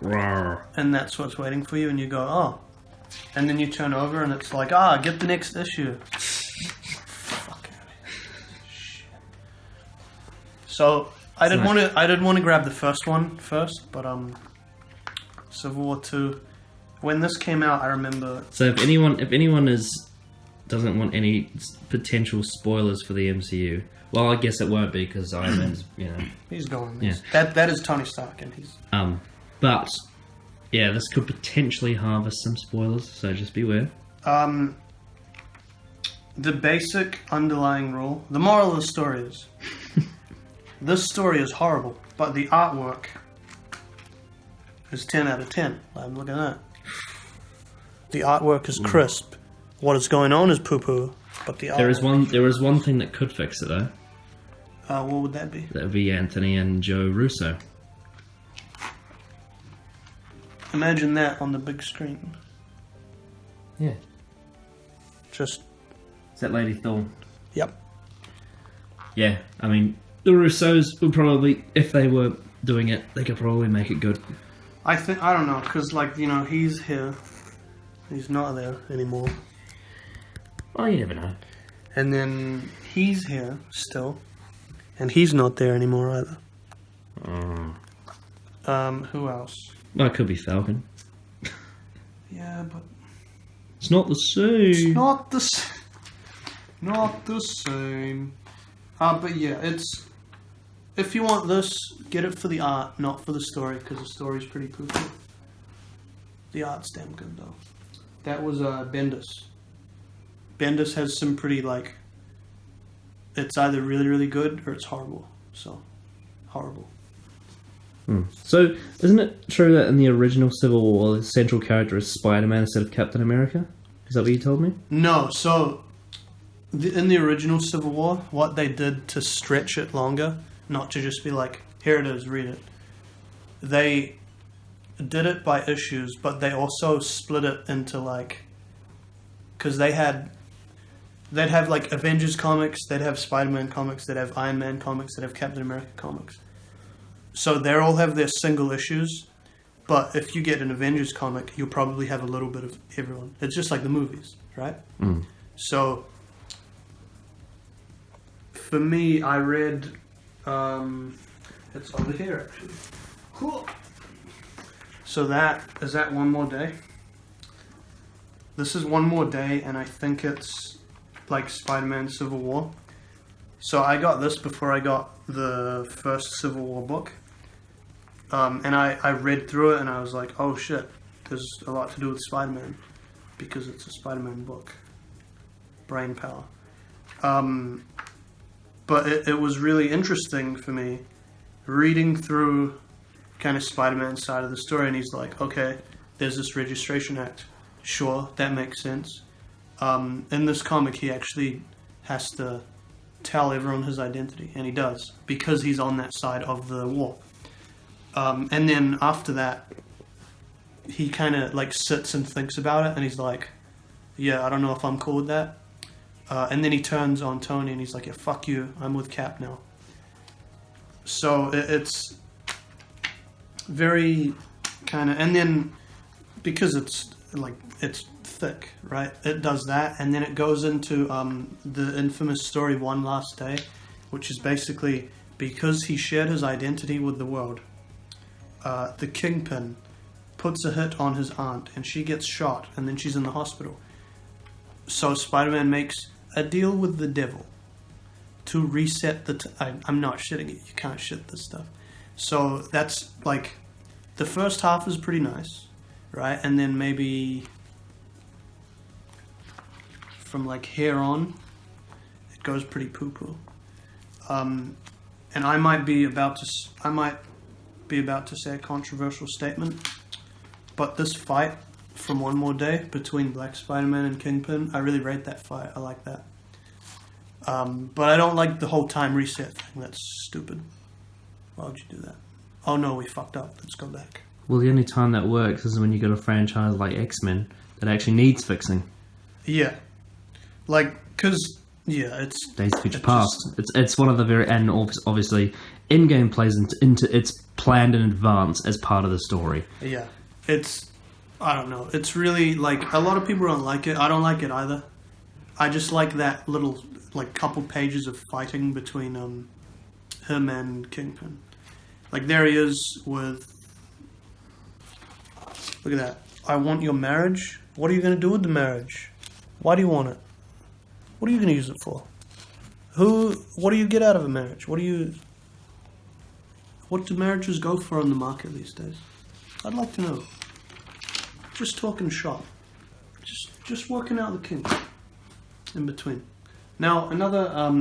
Rawr. and that's what's waiting for you, and you go, oh. And then you turn over and it's like, get the next issue. Fuck out of here. Shit. So I didn't want to grab the first one first, but Civil War 2. When this came out, I remember. So if anyone doesn't want any potential spoilers for the MCU, well, I guess it won't be because Iron Man's, you know, he's gone. Yeah. That is Tony Stark, and he's. But yeah, this could potentially harvest some spoilers, so just beware. the basic underlying rule, the moral of the story is, this story is horrible, but the artwork is 10 out of 10. Look at that. The artwork is crisp. What is going on is poo-poo, but the artwork... There is one thing that could fix it, though. What would that be? That would be Anthony and Joe Russo. Imagine that on the big screen. Yeah. Just... Is that Lady Thorne? Yep. Yeah, I mean, the Russos would probably, if they were doing it, they could probably make it good. I don't know, because, like, you know, he's here. He's not there anymore. Well, you never know. And then he's here still. And he's not there anymore either. Who else? Well, it could be Falcon. Yeah, but... It's not the same. It's not the same. Not the same. But yeah, it's... If you want this, get it for the art, not for the story, because the story's pretty poo-poo. The art's damn good, though. That was Bendis. Bendis has some pretty, like... It's either really, really good, or it's horrible. So, horrible. So, isn't it true that in the original Civil War, the central character is Spider-Man instead of Captain America? Is that what you told me? No, so... in the original Civil War, what they did to stretch it longer, not to just be like, here it is, read it. They did it by issues, but they also split it into like... Because they'd have like Avengers comics, they'd have Spider-Man comics, they'd have Iron Man comics, they'd have Captain America comics. So they all have their single issues, but if you get an Avengers comic, you'll probably have a little bit of everyone. It's just like the movies, right? So, for me, I read, it's over here actually. Cool. So is that One More Day? This is One More Day, and I think it's like Spider-Man Civil War. So I got this before I got the first Civil War book. And I read through it and I was like, oh shit, there's a lot to do with Spider-Man. Because it's a Spider-Man book. Brain power. But it was really interesting for me reading through kind of Spider-Man's side of the story, and he's like, okay, there's this Registration Act. Sure, that makes sense. In this comic, he actually has to tell everyone his identity, and he does, because he's on that side of the war. And then after that, he kind of like sits and thinks about it, and he's like, yeah, I don't know if I'm cool with that. And then he turns on Tony, and he's like, yeah, fuck you, I'm with Cap now. So it's very kind of, and then because it's like, it's thick, right? It does that, and then it goes into the infamous story One Last Day, which is basically because he shared his identity with the world. The Kingpin puts a hit on his aunt, and she gets shot, and then she's in the hospital. So Spider-Man makes a deal with the devil to reset the... I'm not shitting it. You can't shit this stuff. So that's like... The first half is pretty nice, right? And then maybe... From like here on, it goes pretty poo-poo. And I might be about to say a controversial statement, but this fight from One More Day between Black Spider-Man and Kingpin, I really rate that fight. I like that. But I don't like the whole time reset thing. That's stupid. Why would you do that? Oh no, we fucked up. Let's go back. Well, the only time that works is when you got a franchise like X-Men that actually needs fixing. Yeah. Like, because, yeah, it's... Days of Future Past. It's one of the very... And obviously, in-game plays into... It's planned in advance as part of the story. Yeah. It's... I don't know. It's really, like... A lot of people don't like it. I don't like it either. I just like that little, like, couple pages of fighting between him and Kingpin. Like, there he is with... Look at that. I want your marriage. What are you going to do with the marriage? Why do you want it? What are you going to use it for? What do you get out of a marriage? What do marriages go for on the market these days? I'd like to know. Just talking shop. Just working out the kinks. in between. Now, another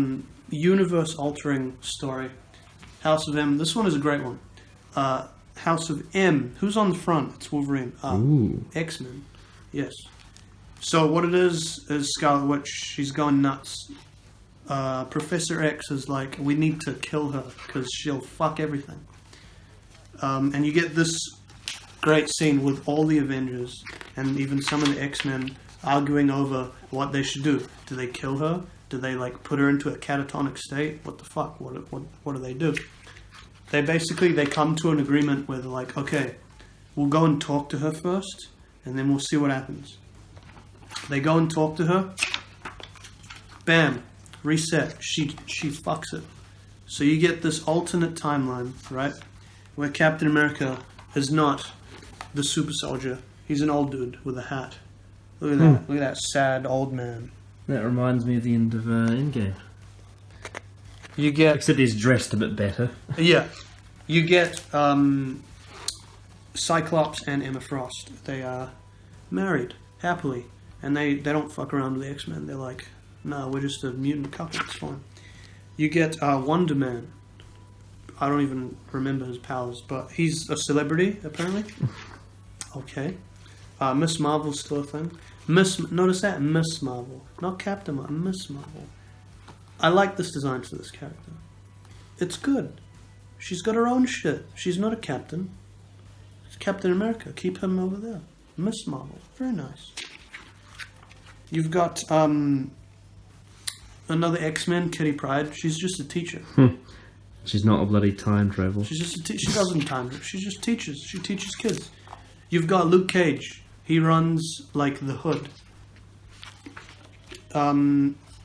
universe-altering story, House of M. This one is a great one. House of M. Who's on the front? It's Wolverine. X-Men. Yes. So what it is Scarlet Witch. She's gone nuts. Professor X is like, we need to kill her because she'll fuck everything. And you get this great scene with all the Avengers and even some of the X-Men arguing over what they should do. Do they kill her? Do they like put her into a catatonic state? What the fuck? What do they do? They come to an agreement where they're like, okay, we'll go and talk to her first, and then we'll see what happens. They go and talk to her. Bam, reset. She fucks it. So you get this alternate timeline, right, where Captain America is not the super soldier. He's an old dude with a hat. Look at that. Look at that sad old man. That reminds me of the end of Endgame. You get... Except he's dressed a bit better. Yeah. You get Cyclops and Emma Frost. They are married, happily. And they don't fuck around with the X-Men. They're like, no, we're just a mutant couple, it's fine. You get Wonder Man. I don't even remember his powers, but he's a celebrity, apparently. Okay. Miss Marvel's still a thing. Notice that? Miss Marvel. Not Captain Marvel, Miss Marvel. I like this design for this character. It's good. She's got her own shit. She's not a captain. It's Captain America. Keep him over there. Miss Marvel. Very nice. You've got another X-Men, Kitty Pryde. She's just a teacher. She's not a bloody time travel. She's just she doesn't time travel. She just teaches. She teaches kids. You've got Luke Cage. He runs like the Hood.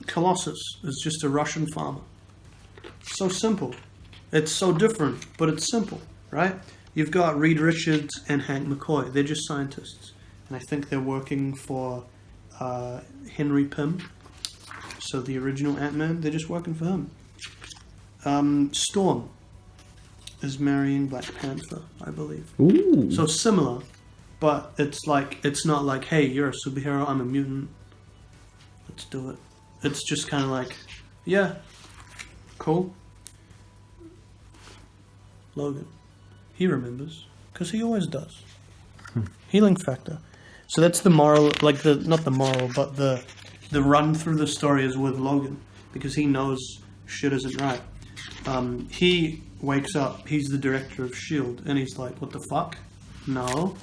Colossus is just a Russian farmer. So simple. It's so different, but it's simple, right? You've got Reed Richards and Hank McCoy. They're just scientists. And I think they're working for Henry Pym. So the original Ant-Man, they're just working for him. Storm is marrying Black Panther, I believe. Ooh. So similar, but it's not like, hey, you're a superhero, I'm a mutant. Let's do it. It's just kind of like, yeah, cool. Logan. He remembers, because he always does. Healing factor. So that's the moral, like not the moral, but the run through the story is with Logan, because he knows shit isn't right. He wakes up, he's the director of S.H.I.E.L.D., and he's like, what the fuck? No.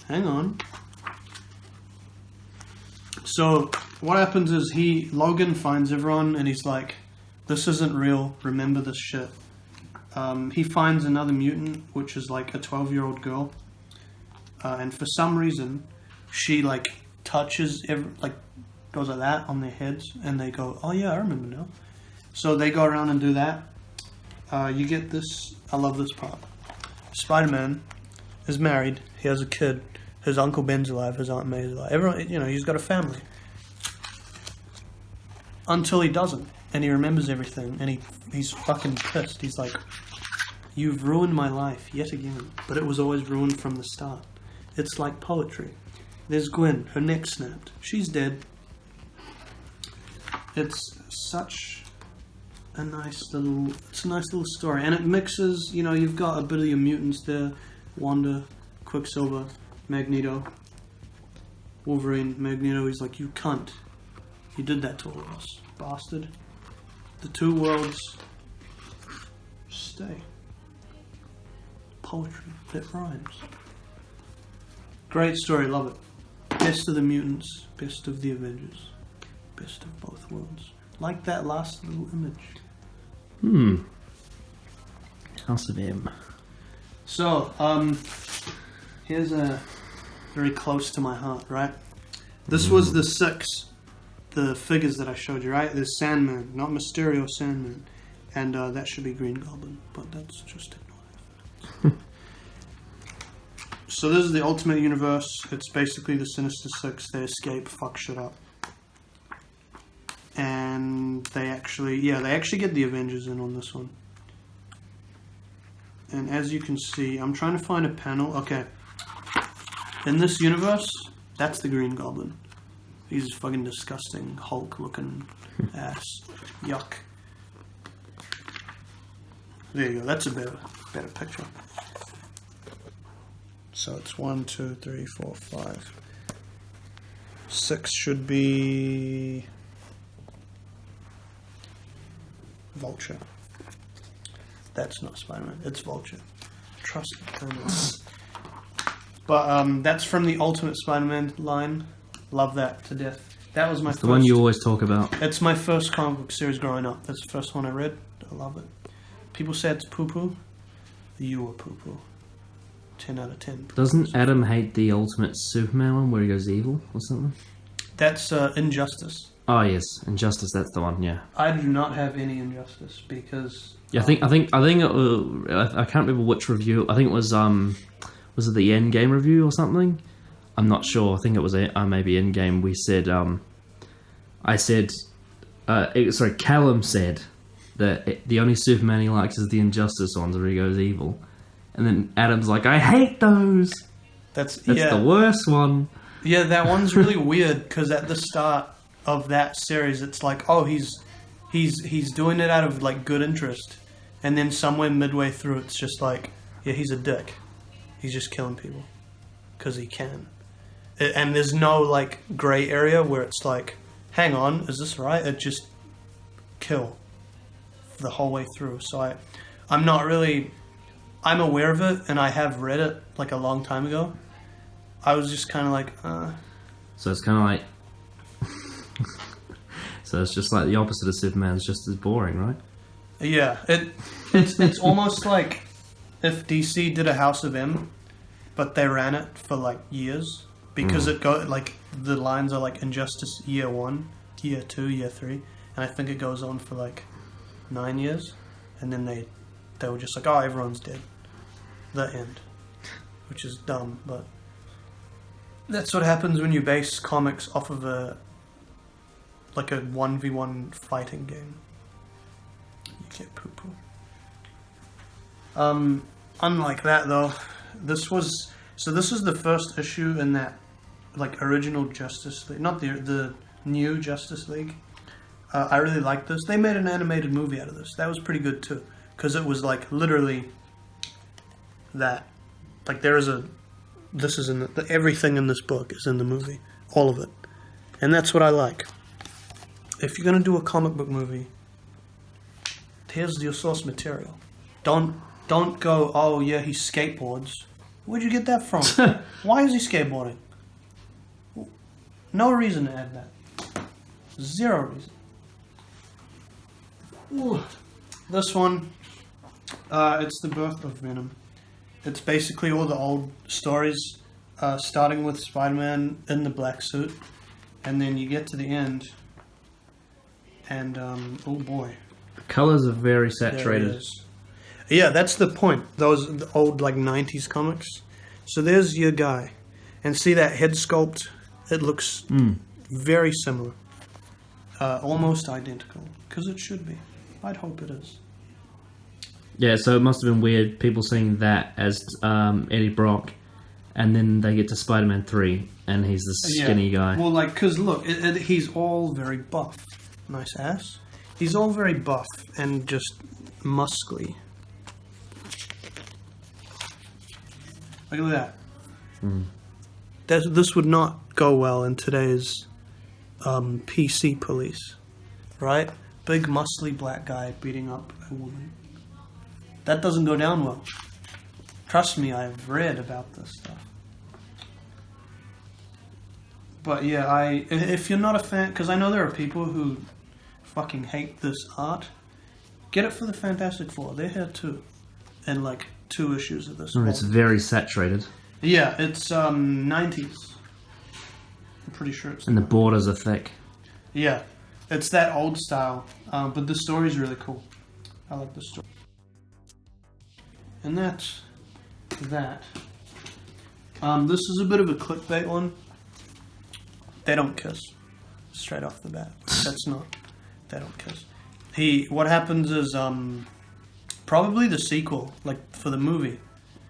Hang on. So what happens is Logan finds everyone, and he's like, this isn't real, remember this shit. He finds another mutant, which is like a 12-year-old girl, and for some reason, she like touches, goes like that on their heads, and they go, oh yeah, I remember now. So they go around and do that. You get this, I love this part. Spider-Man is married, he has a kid, his Uncle Ben's alive, his Aunt May's alive. Everyone, he's got a family. Until he doesn't, and he remembers everything, and he's fucking pissed. He's like, you've ruined my life yet again, but it was always ruined from the start. It's like poetry. There's Gwen, her neck snapped. She's dead. It's such a nice little story, and it mixes. You've got a bit of your mutants there: Wanda, Quicksilver, Magneto, Wolverine. Magneto. He's like, you cunt. You did that to all of us, bastard. The two worlds stay. Poetry that rhymes. Great story, love it. Best of the mutants, best of the Avengers, best of both worlds. Like that last little image. House of M. So, here's a very close to my heart, right? This was the figures that I showed you, right? There's Sandman, not Mysterio, Sandman. And that should be Green Goblin, but that's just ignore that. So this is the Ultimate Universe. It's basically the Sinister Six. They escape, fuck shit up. And they actually get the Avengers in on this one. And as you can see, I'm trying to find a panel. Okay. In this universe, that's the Green Goblin. He's fucking disgusting Hulk-looking ass. Yuck. There you go. That's a better picture. So it's 1, 2, 3, 4, 5. 6 should be Vulture. That's not Spider-Man. It's Vulture. Trust me. But that's from the Ultimate Spider-Man line. Love that to death. That was my first. The one you always talk about. It's my first comic book series growing up. That's the first one I read. I love it. People say it's poo-poo. You were poo-poo. 10 out of 10. Doesn't Adam hate the Ultimate Superman one where he goes evil or something? That's Injustice. Oh yes, Injustice. That's the one. Yeah. I do not have any Injustice because. Yeah, I can't remember which review. I think it was it the Endgame review or something? I'm not sure. I think it was maybe Endgame. We said Callum said that the only Superman he likes is the Injustice ones where he goes evil, and then Adam's like, I hate those. That's the worst one. Yeah, that one's really weird because at the start of that series, it's like, oh, he's doing it out of like good interest, and then somewhere midway through, it's just like, yeah, he's a dick. He's just killing people because he can, and there's no like gray area where it's like, hang on, is this right? It just kill the whole way through. So I'm not really, I'm aware of it, and I have read it like a long time ago. I was just kind of like, So it's kind of like, so it's just like the opposite of Superman. It's just as boring, right? Yeah, it's almost like if DC did a House of M, but they ran it for like years because it like the lines are like Injustice Year 1, Year 2, Year 3, and I think it goes on for like 9 years, and then they were just like, oh, everyone's dead. The end, which is dumb, but that's what happens when you base comics off of a 1v1 fighting game. You get poo-poo. Unlike that though, this was the first issue in that like original Justice League, not the new Justice League. I really liked this. They made an animated movie out of this. That was pretty good too, because it was like literally that. Like this is in everything in this book is in the movie, all of it, and that's what I like. If you're gonna do a comic book movie, here's your source material. Don't go, oh yeah, he skateboards. Where'd you get that from? Why is he skateboarding? No reason to add that. Zero reason. Ooh. This one, it's the birth of Venom. It's basically all the old stories, starting with Spider-Man in the black suit, and then you get to the end, and oh boy. The colours are very saturated. Yeah, that's the point. Those old like 90s comics. So there's your guy. And see that head sculpt? It looks very similar. Almost identical. Because it should be. I'd hope it is. Yeah, so it must have been weird people seeing that as Eddie Brock, and then they get to Spider-Man 3 and he's this skinny guy. Well, like, because look, he's all very buff. Nice ass. He's all very buff and just muscly. Look at that. This would not go well in today's PC police, right? Big, muscly black guy beating up a woman. That doesn't go down well. Trust me, I've read about this stuff. But yeah, if you're not a fan, because I know there are people who fucking hate this art, get it for the Fantastic Four. They're here too. And like 2 issues of this. It's very saturated. Yeah, it's 90s. I'm pretty sure it's. And the borders are thick. Yeah, it's that old style, but the story's really cool. I like the story. And that's that. This is a bit of a clickbait one. They don't kiss. Straight off the bat. That's not. They don't kiss. What happens is, probably the sequel, like, for the movie.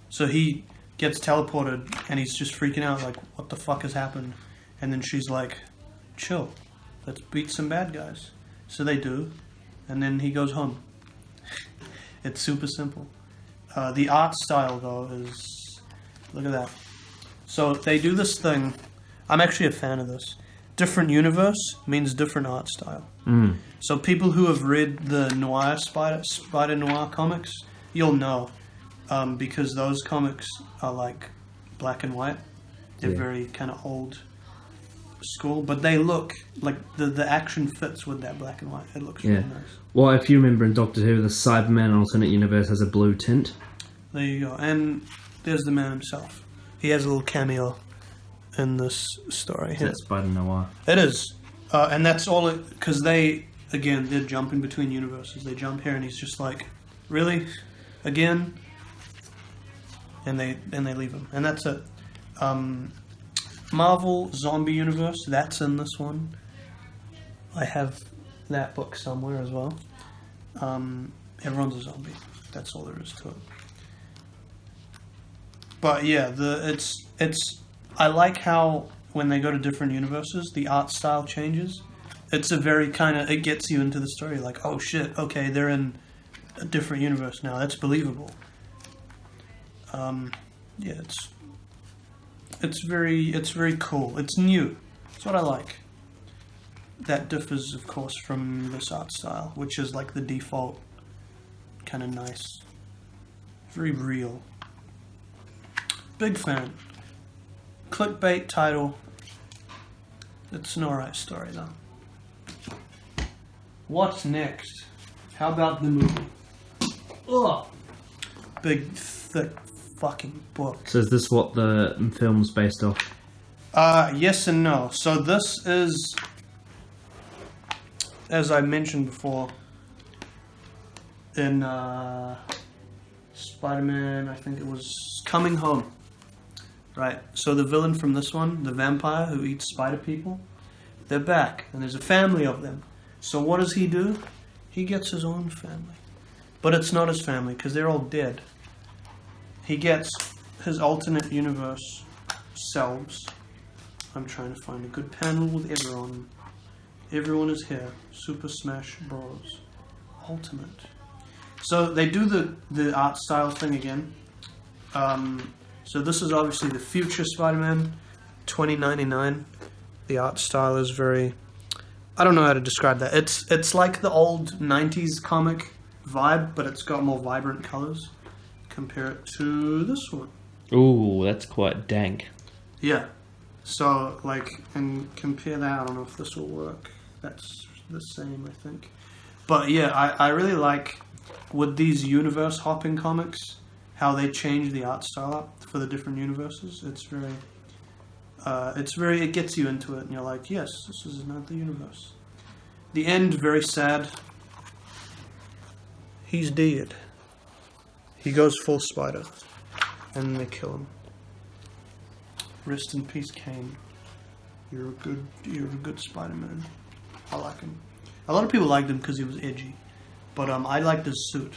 So he gets teleported, and he's just freaking out, like, what the fuck has happened? And then she's like, chill. Let's beat some bad guys. So they do, and then he goes home. It's super simple. The art style, though, is... Look at that. So they do this thing. I'm actually a fan of this. Different universe means different art style. So people who have read the noir Spider Noir comics, you'll know. Because those comics are like black and white. They're very kind of old school. But they look like the action fits with that black and white. It looks really nice. Well, if you remember in Doctor Who, the Cyberman alternate universe has a blue tint. There you go. And there's the man himself. He has a little cameo in this story. So that's Spider Noir. It is. And that's all because they're jumping between universes. They jump here and he's just like, really? Again? And they leave him. And that's it. Marvel Zombie Universe, that's in this one. I have that book somewhere as well. Everyone's a zombie. That's all there is to it. But yeah, it's I like how when they go to different universes, the art style changes. It's a very kind of, it gets you into the story. Like, oh shit, okay, they're in a different universe now. That's believable. Yeah, it's very cool. It's new. That's what I like. That differs, of course, from this art style, which is like the default, kind of nice, very real. Big fan. Clickbait title. It's an alright story though. What's next? How about the movie? Ugh. Big, thick, fucking book. So is this what the film's based off? Yes and no. So this is, as I mentioned before, in Spider-Man, I think it was Coming Home. Right, so the villain from this one, the vampire who eats spider people, they're back, and there's a family of them. So what does he do? He gets his own family. But it's not his family, because they're all dead. He gets his alternate universe selves. I'm trying to find a good panel with everyone. Everyone is here. Super Smash Bros. Ultimate. So they do the art style thing again. So this is obviously the future Spider-Man, 2099. The art style is very... I don't know how to describe that. It's like the old 90s comic vibe, but it's got more vibrant colors. Compare it to this one. Ooh, that's quite dank. Yeah. So, like, and compare that. I don't know if this will work. That's the same, I think. But yeah, I really like, with these universe hopping comics, how they change the art style up for the different universes. It gets you into it, and you're like, yes, this is another universe. The end, very sad. He's dead. He goes full spider, and they kill him. Rest in peace, Kane. You're a good Spider-Man. I like him. A lot of people liked him because he was edgy, but I liked his suit,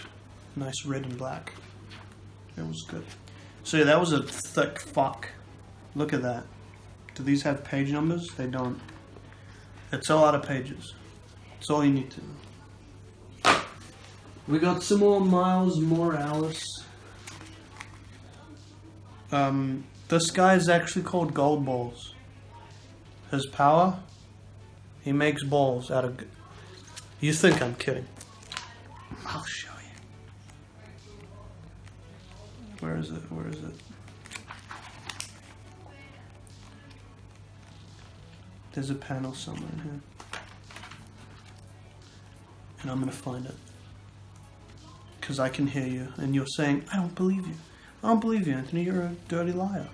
nice red and black. It was good. So yeah, that was a thick fuck. Look at that. Do these have page numbers? They don't. It's a lot of pages. That's all you need to know. We got some more Miles Morales. This guy is actually called Gold Balls. His power? He makes balls out of... You think I'm kidding. I'll show you. Where is it? There's a panel somewhere in here. And I'm going to find it. Because I can hear you. And you're saying, I don't believe you. I don't believe you, Anthony. You're a dirty liar.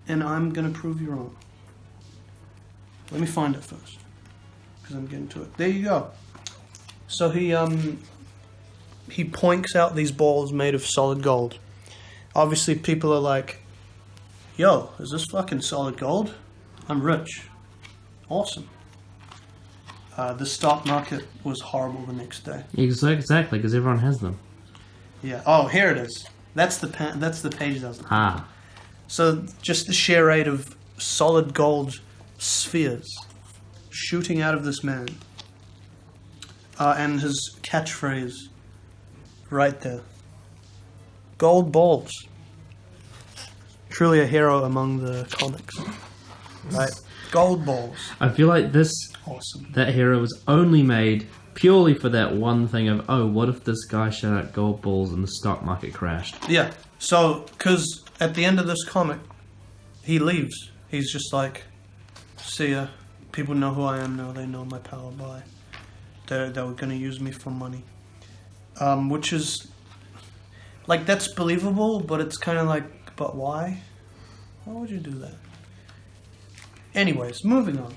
And I'm going to prove you wrong. Let me find it first. Because I'm getting to it. There you go. So he points out these balls made of solid gold. Obviously, people are like, yo, is this fucking solid gold? I'm rich. Awesome. The stock market was horrible the next day. Exactly, because everyone has them. Yeah. Oh, here it is. That's the page that was looking Ah. for. So just the sheer rate of solid gold spheres. shooting out of this man. And his catchphrase right there. Gold balls. Truly a hero among the comics. Right? Gold balls. I feel like Awesome. that hero was only made purely for that one thing of, oh, what if this guy shot out gold balls and the stock market crashed? Yeah. So, because at the end of this comic, he leaves. He's just like, see ya. People know who I am now. They know my power. Bye. They were going to use me for money. Which is, like, that's believable, but it's kind of like, but why? Why would you do that? Anyways, moving on.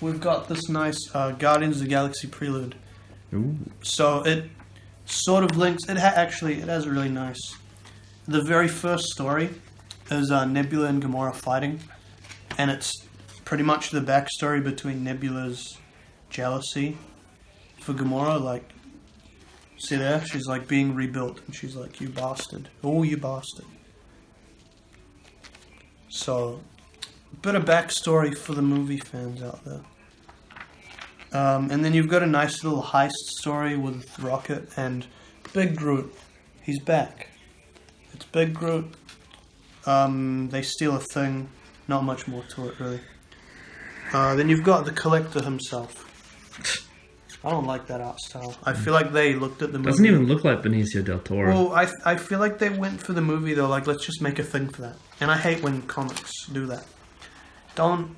We've got this nice Guardians of the Galaxy prelude. Ooh. So it sort of links. It has a really nice. The very first story is Nebula and Gamora fighting, and it's pretty much the backstory between Nebula's jealousy for Gamora. Like, see there, she's like being rebuilt, and she's like, "You bastard! Oh, you bastard!" So, a bit of backstory for the movie fans out there. And then you've got a nice little heist story with Rocket and Big Groot. He's back. It's Big Groot. They steal a thing. Not much more to it, really. Then you've got the Collector himself. I don't like that art style. I feel like they looked at the movie. Doesn't even look like Benicio del Toro. Well, I feel like they went for the movie, though. Like, let's just make a thing for that. And I hate when comics do that. Don't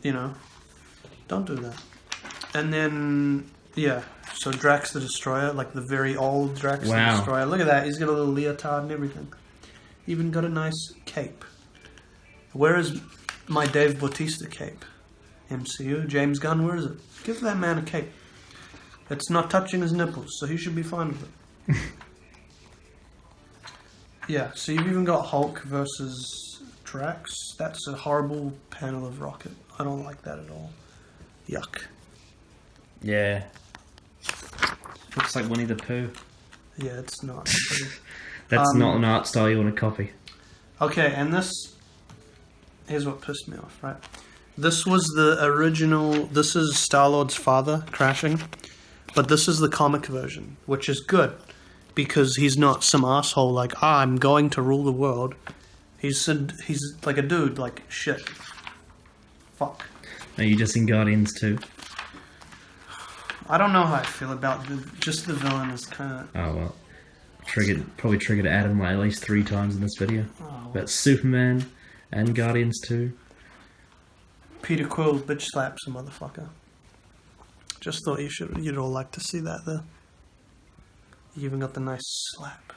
do that. And then, yeah, so Drax the Destroyer, like the very old Drax the Destroyer. Look at that, he's got a little leotard and everything. Even got a nice cape. Where is my Dave Bautista cape? MCU, James Gunn, where is it? Give that man a cape. It's not touching his nipples, so he should be fine with it. Yeah, so you've even got Hulk versus Drax. That's a horrible panel of Rocket. I don't like that at all. Yuck. Yeah. Looks like Winnie the Pooh. Yeah, it's not. That's not an art style you want to copy. Okay, and here's what pissed me off, right? This was the original, this is Star-Lord's father crashing, but this is the comic version, which is good, because he's not some asshole like, I'm going to rule the world. He's like a dude, like, shit. Fuck. Are you just in Guardians too? I don't know how I feel about just the villain is kind of... Oh, well. Probably triggered Adam like at least 3 times in this video. Oh, About Superman and Guardians 2. Peter Quill bitch slaps a motherfucker. Just thought you'd all like to see that there. You even got the nice slap.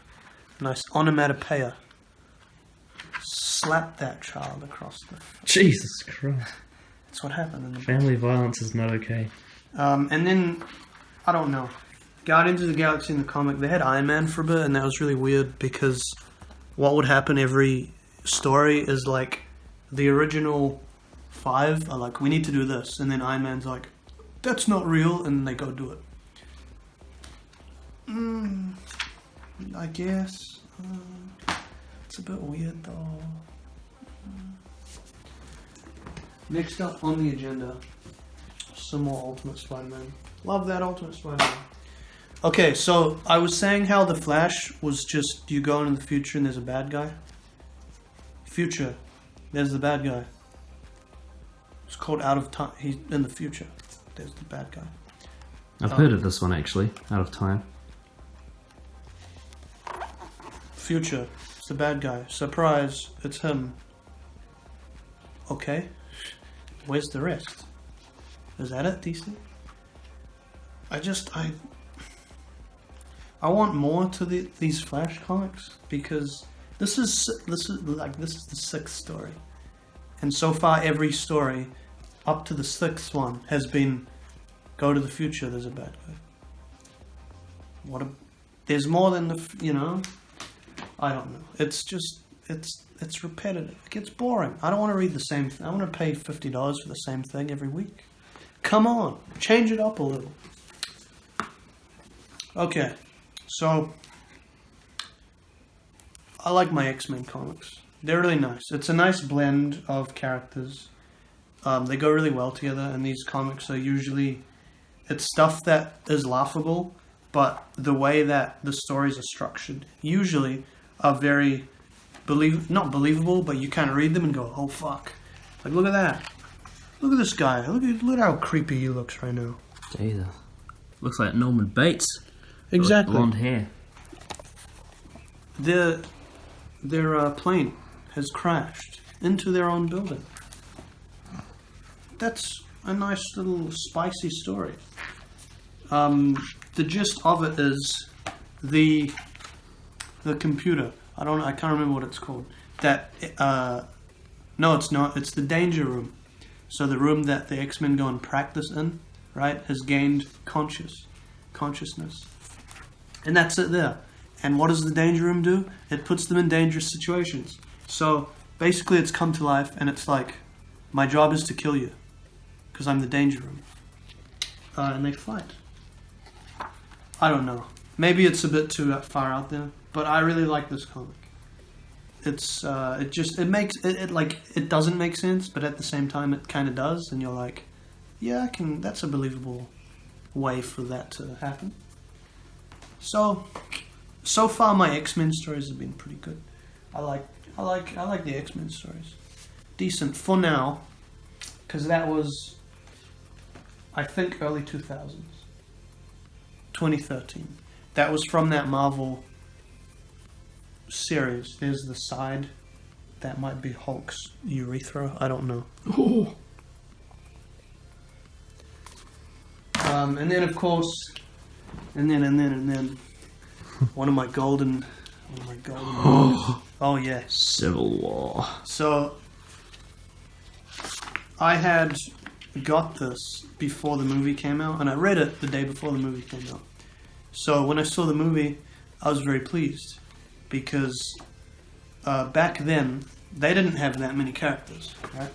Nice onomatopoeia. Slap that child across the... Jesus Christ. That's what happened in the... Family violence is not okay. And then, I don't know. Guardians of the Galaxy in the comic, they had Iron Man for a bit, and that was really weird because what would happen every story is like the original 5 are like, we need to do this, and then Iron Man's like, that's not real, and they go do it. I guess. It's a bit weird though. Next up on the agenda, some more Ultimate Spider-Man. Love that Ultimate Spider-Man. Okay, so I was saying how the Flash was just you go into the future and there's a bad guy. Future, there's the bad guy. It's called Out of Time. He's in the future. There's the bad guy. I've heard of this one actually, Out of Time. Future, it's the bad guy. Surprise, it's him. Okay, where's the rest? Is that it, DC? I want more to these Flash comics because this is the 6th story, and so far every story up to the 6th one has been go to the future. There's a bad guy. There's more than I don't know. It's just it's repetitive. It gets boring. I don't want to read the same thing. I want to pay $50 for the same thing every week. Come on, change it up a little. Okay, so I like my X-Men comics. They're really nice. It's a nice blend of characters. They go really well together, and these comics are usually, it's stuff that is laughable, but the way that the stories are structured usually are very not believable, but you kind of read them and go, oh fuck, like look at that, look at this guy, look at how creepy he looks right now. Jesus, looks like Norman Bates. Exactly. Blonde hair. Their plane has crashed into their own building. That's a nice little spicy story. The gist of it is the computer. I can't remember what it's called. No, it's not. It's the danger room. So the room that the X-Men go and practice in, right, has gained consciousness, and that's it there. And what does the danger room do? It puts them in dangerous situations. So basically, it's come to life, and it's like, my job is to kill you, because I'm the danger room. And they fight. I don't know. Maybe it's a bit too far out there, but I really like this comic. It's it doesn't make sense, but at the same time it kind of does, and you're like, yeah, that's a believable way for that to happen. So far my X-Men stories have been pretty good. I like the X-Men stories. Decent for now, because that was, I think, early 2000s. 2013. That was from that Marvel series. There's the side. That might be Hulk's urethra. I don't know. Oh. And then, of course, and then, one of my golden. Oh yeah. Civil War. So, I had got this before the movie came out, and I read it the day before the movie came out. So when I saw the movie, I was very pleased, because back then they didn't have that many characters, right?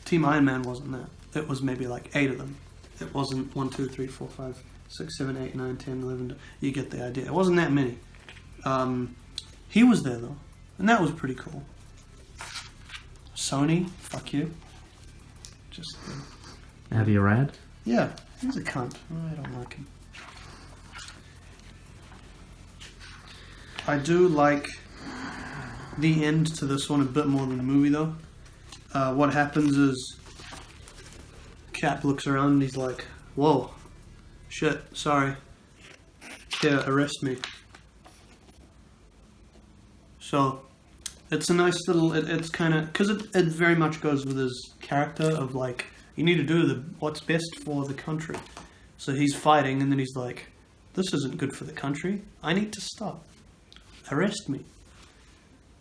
Team Iron Man wasn't that. It was maybe like 8 of them. It wasn't 1, 2, 3, 4, 5, 6, 7, 8, 9, 10, 11. You get the idea. It wasn't that many. He was there though, and that was pretty cool. Sony, fuck you. Just Have you read? yeah, he's a cunt. I don't like him. I do like the end to this one a bit more than the movie though. What happens is Cap looks around and he's like, whoa, shit, sorry. Here, arrest me. So, it's a nice little, it's kind of, because it very much goes with his character of like, you need to do what's best for the country. So he's fighting and then he's like, this isn't good for the country. I need to stop. Arrest me.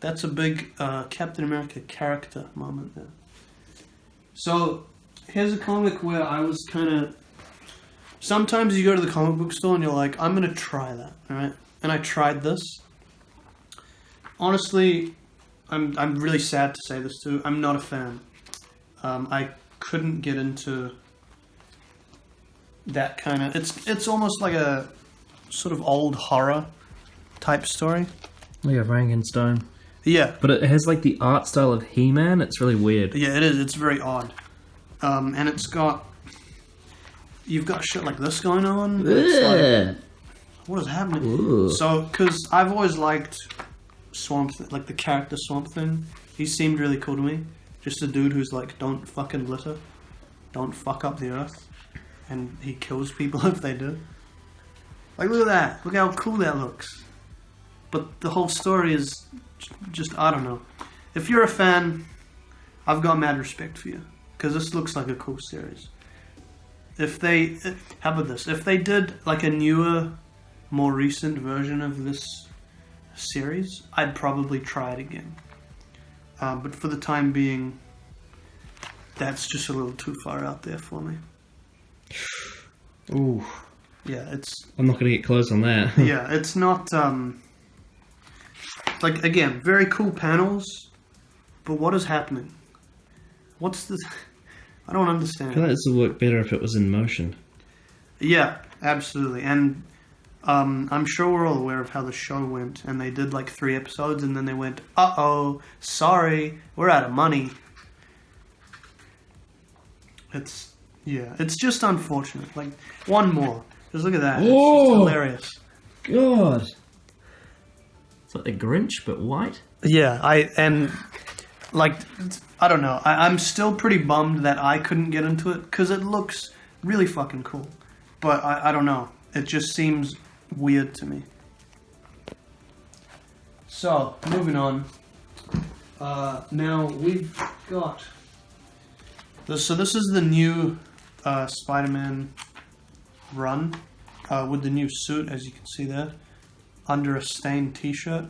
That's a big Captain America character moment there. So, here's a comic where I was kind of, sometimes you go to the comic book store and you're like, I'm going to try that, alright? And I tried this. Honestly, I'm really sad to say this too. I'm not a fan. I couldn't get into that kind of. It's almost like a sort of old horror type story. Yeah, Frankenstein. Yeah, But it has like the art style of He-Man. It's really weird. yeah, it is. It's very odd, and you've got shit like this going on. It's like, what is happening? Ooh. So, because I've always liked like the character Swamp Thing. He seemed really cool to me. Just a dude who's like, don't fucking litter, don't fuck up the earth, and he kills people if they do. Like, look at that. Look how cool that looks. But the whole story is just, I don't know. If you're a fan, I've got mad respect for you, because this looks like a cool series. How about this? If they did like a newer, more recent version of this series, I'd probably try it again. But for the time being, that's just a little too far out there for me. Ooh. Yeah, it's... I'm not going to get close on that. yeah, it's not... like, again, very cool panels, but what is happening? What's the... I don't understand. I feel like this would work better if it was in motion. Yeah, absolutely. And I'm sure we're all aware of how the show went, and they did like 3 episodes, and then they went, uh-oh, sorry, we're out of money. it's just unfortunate. Like, one more. Just look at that. It's Oh! just hilarious. God. It's like the Grinch, but white. Yeah, I don't know. I'm still pretty bummed that I couldn't get into it because it looks really fucking cool. But I don't know. It just seems weird to me. So, moving on. Now we've got this. So this is the new Spider-Man run with the new suit, as you can see there, under a stained T-shirt.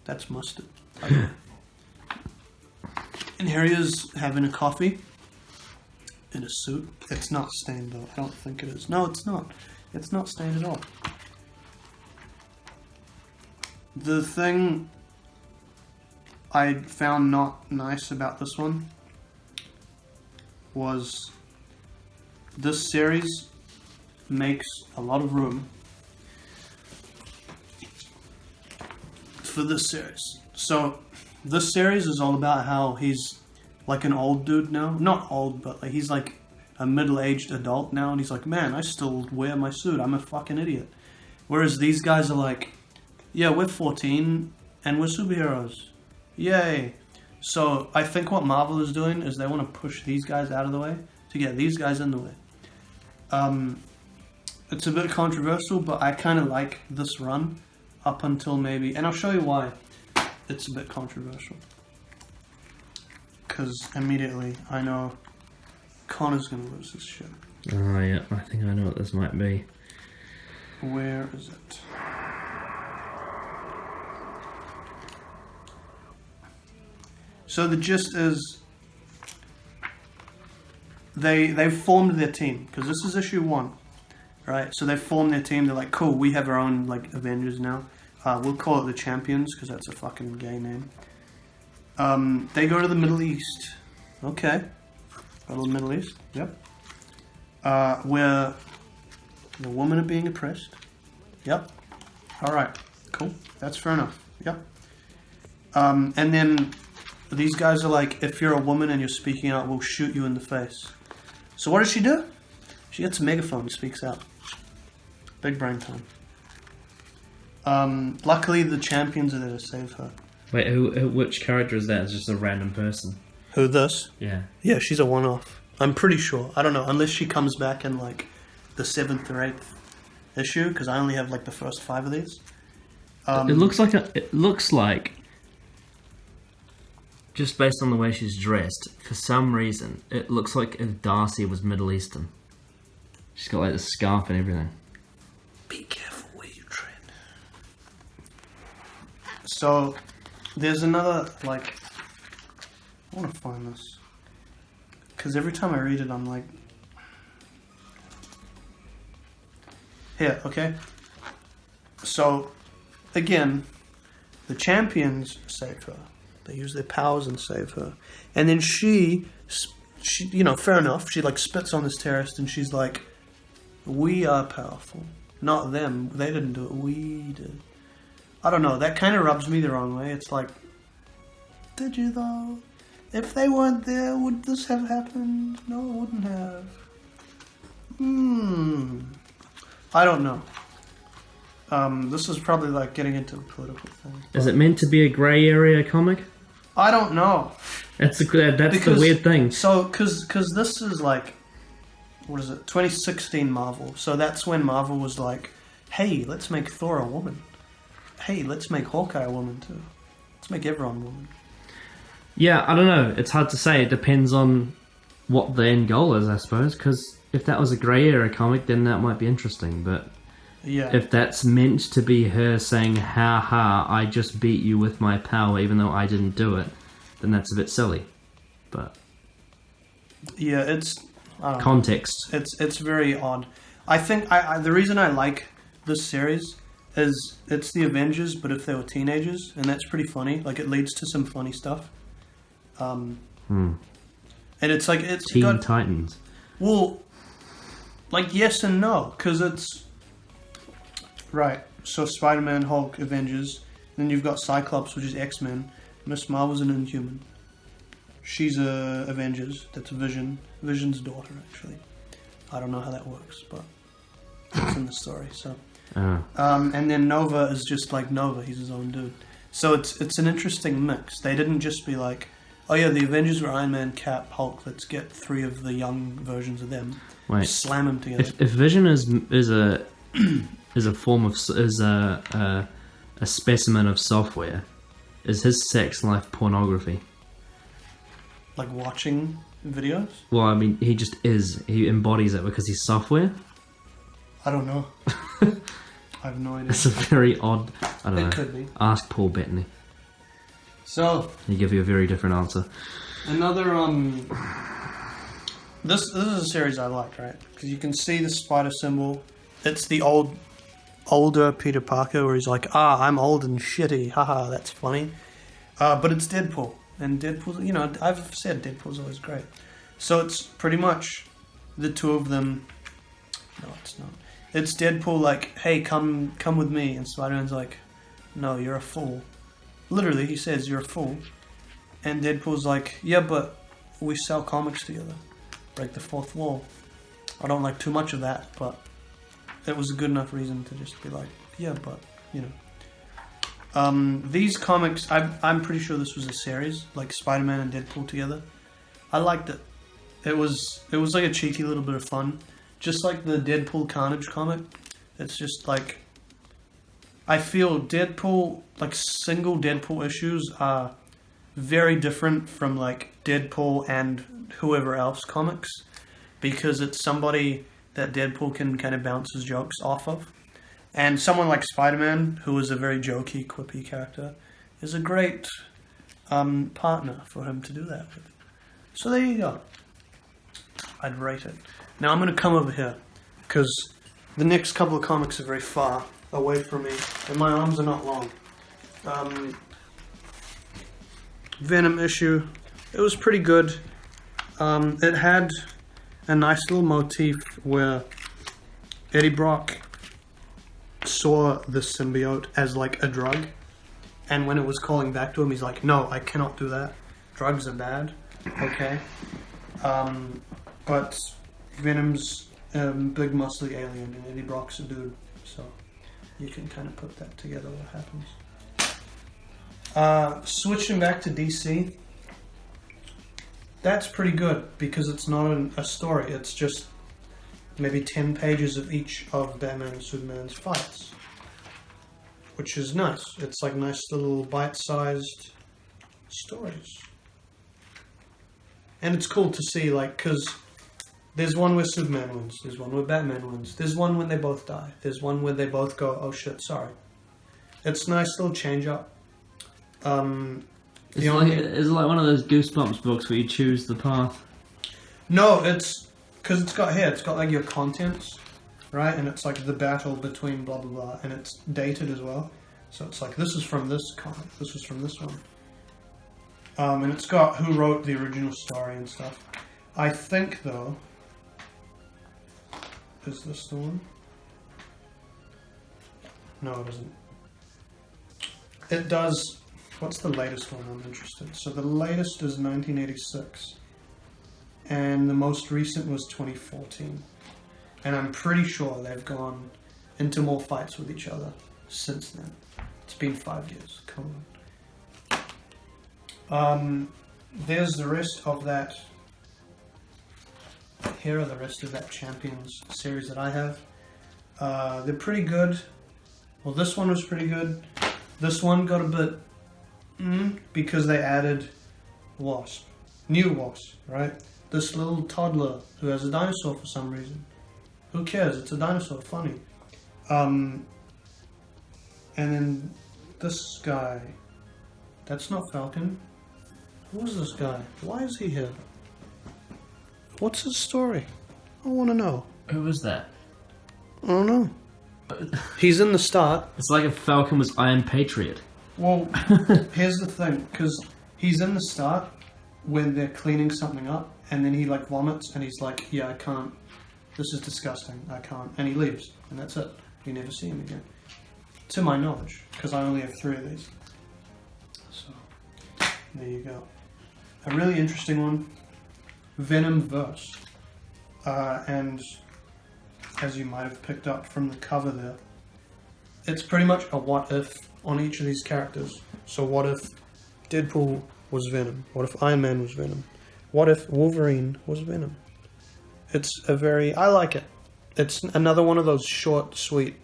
That's mustard. And here he is having a coffee in a suit. It's not stained though. I don't think it is. No, it's not. It's not stained at all. The thing I found not nice about this one was this series makes a lot of room for this series. So this series is all about how he's like an old dude now. Not old, but like he's like a middle-aged adult now, and he's like, man, I still wear my suit. I'm a fucking idiot. Whereas these guys are like, yeah, we're 14 and we're superheroes. Yay. So I think what Marvel is doing is they want to push these guys out of the way to get these guys in the way. It's a bit controversial, but I kind of like this run up until maybe, and I'll show you why it's a bit controversial. Because immediately I know Connor's going to lose this shit. Oh yeah, I think I know what this might be. Where is it? So the gist is they've formed their team, because this is issue 1, right? So they've formed their team. They're like, cool, we have our own like Avengers now. We'll call it the Champions because that's a fucking gay name. They go to the Middle East. Okay, go to the Middle East. Yep. Where the women are being oppressed. Yep. All right. Cool. That's fair enough. Yep. And then these guys are like, if you're a woman and you're speaking out, we'll shoot you in the face. So what does she do? She gets a megaphone and speaks out. Big brain time. Luckily, the champions are there to save her. Wait, which character is that? It's just a random person. Who, this? Yeah. Yeah, she's a one-off. I'm pretty sure. I don't know, unless she comes back in like the 7th or 8th issue, because I only have like the first 5 of these. It looks like, just based on the way she's dressed, for some reason, it looks like if Darcy was Middle Eastern. She's got like the scarf and everything. Be careful where you tread. So, there's another, like, I want to find this. Because every time I read it, I'm like, here, okay? So, again, the champions save her. They use their powers and save her. And then she, you know, fair enough, she like spits on this terrorist and she's like, we are powerful. Not them. They didn't do it. We did. I don't know. That kind of rubs me the wrong way. It's like, did you though? If they weren't there, would this have happened? No, it wouldn't have. I don't know. This is probably like getting into a political thing. Is it meant to be a grey area comic? I don't know. That's the weird thing. So, because this is like, what is it? 2016 Marvel. So that's when Marvel was like, hey, let's make Thor a woman. Hey, let's make Hawkeye a woman too. Let's make everyone a woman. Yeah, I don't know. It's hard to say. It depends on what the end goal is, I suppose. Because if that was a grey area comic, then that might be interesting. But yeah, if that's meant to be her saying, ha ha, I just beat you with my power even though I didn't do it, then that's a bit silly. But yeah, it's context. It's very odd. I think the reason I like this series is it's the Avengers, but if they were teenagers, and that's pretty funny. Like, it leads to some funny stuff. And it's like it's Teen Titans. Well, like, yes and no, because it's right. So Spider-Man, Hulk, Avengers. Then you've got Cyclops, which is X-Men. Miss Marvel's an Inhuman. she's a Avengers. That's Vision's daughter, actually. I don't know how that works, but it's in the story. So, and then Nova is just like Nova. He's his own dude. So it's an interesting mix. They didn't just be like, oh yeah, the Avengers were Iron Man, Cap, Hulk. Let's get 3 of the young versions of them. Wait, slam them together. If Vision is a form of a specimen of software, is his sex life pornography? Like watching videos? Well, I mean, he just is. He embodies it because he's software. I don't know. I have no idea. It's a very odd. I don't know. It could be. Ask Paul Bettany. So He'll give you a very different answer. another This is a series I liked, right? Because you can see the spider symbol. It's the older Peter Parker where he's like, I'm old and shitty. Haha, that's funny. But it's Deadpool. And Deadpool, you know, I've said Deadpool's always great. So it's pretty much the two of them. No, it's not. It's Deadpool like, hey, come with me. And Spider-Man's like, no, you're a fool. Literally, he says, you're a fool. And Deadpool's like, yeah, but we sell comics together. Break the fourth wall. I don't like too much of that, but it was a good enough reason to just be like, yeah, but, you know. These comics, I'm pretty sure this was a series, like Spider-Man and Deadpool together. I liked it. It was like a cheeky little bit of fun. Just like the Deadpool Carnage comic. It's just like, I feel Deadpool, like single Deadpool issues are very different from like Deadpool and whoever else comics, because it's somebody that Deadpool can kind of bounce his jokes off of. And someone like Spider-Man, who is a very jokey, quippy character, is a great partner for him to do that with. So there you go. I'd rate it. Now I'm going to come over here, because the next couple of comics are very far away from me, and my arms are not long. Venom issue, it was pretty good. It had a nice little motif where Eddie Brock saw the symbiote as like a drug, and when it was calling back to him, he's like, no, I cannot do that. Drugs are bad. Okay. But Venom's big muscly alien, and Eddie Brock's a dude, so you can kind of put that together what happens. Switching back to DC, that's pretty good because it's not a story, it's just maybe 10 pages of each of Batman and Superman's fights, which is nice. It's like nice little bite-sized stories. And it's cool to see, like, because there's one where Superman wins, there's one where Batman wins, there's one when they both die, there's one where they both go, oh shit, sorry. It's a nice little change-up. Is it like one of those Goosebumps books where you choose the path? No, it's because it's got like your contents, right? And it's like the battle between blah blah blah, and it's dated as well. So it's like, this is from this comic, this was from this one. And it's got who wrote the original story and stuff. I think though, is this the one? No, it isn't. It does. What's the latest one? I'm interested. So the latest is 1986. And the most recent was 2014. And I'm pretty sure they've gone into more fights with each other since then. It's been 5 years. Come on. There's the rest of that. Here are the rest of that Champions series that I have. They're pretty good. Well, this one was pretty good. This one got a bit... because they added Wasp. New Wasp, right? This little toddler who has a dinosaur for some reason. Who cares? It's a dinosaur. Funny. And then this guy. That's not Falcon. Who's this guy? Why is he here? What's his story? I want to know. Who was that? I don't know. He's in the start. It's like if Falcon was Iron Patriot. Well, here's the thing, because he's in the start when they're cleaning something up, and then he like vomits, and he's like, yeah, I can't, this is disgusting, I can't, and he leaves, and that's it. You never see him again. To my knowledge, because I only have 3 of these. So, there you go. a really interesting one, Venom Verse. And as you might have picked up from the cover there, it's pretty much a what if on each of these characters. So what if Deadpool was Venom? What if Iron Man was Venom? What if Wolverine was Venom? I like it. It's another one of those short, sweet,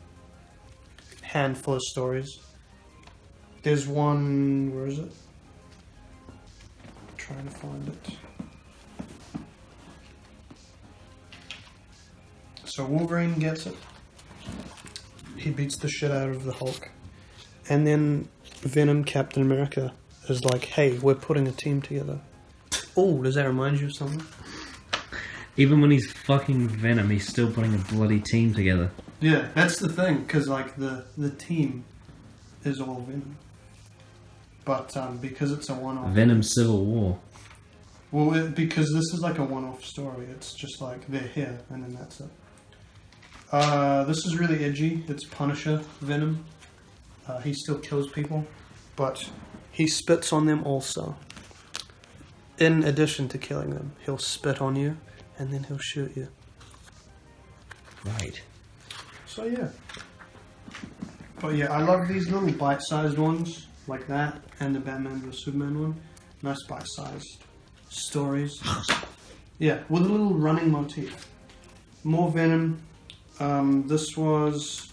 handful of stories. There's one, where is it? I'm trying to find it. So Wolverine gets it. He beats the shit out of the Hulk. And then Venom, Captain America is like, hey, we're putting a team together. Oh, does that remind you of something? Even when he's fucking Venom, he's still putting a bloody team together. Yeah, that's the thing, because like the team is all Venom. But because it's a one-off... Venom Civil War. Well, because this is like a one-off story. It's just like, they're here, and then that's it. This is really edgy. It's Punisher Venom. He still kills people, but he spits on them also. In addition to killing them, he'll spit on you, and then he'll shoot you. Right. So yeah. But yeah, I love these little bite-sized ones, like that, and the Batman vs Superman one. Nice bite-sized stories. Yeah, with a little running motif. More Venom. This was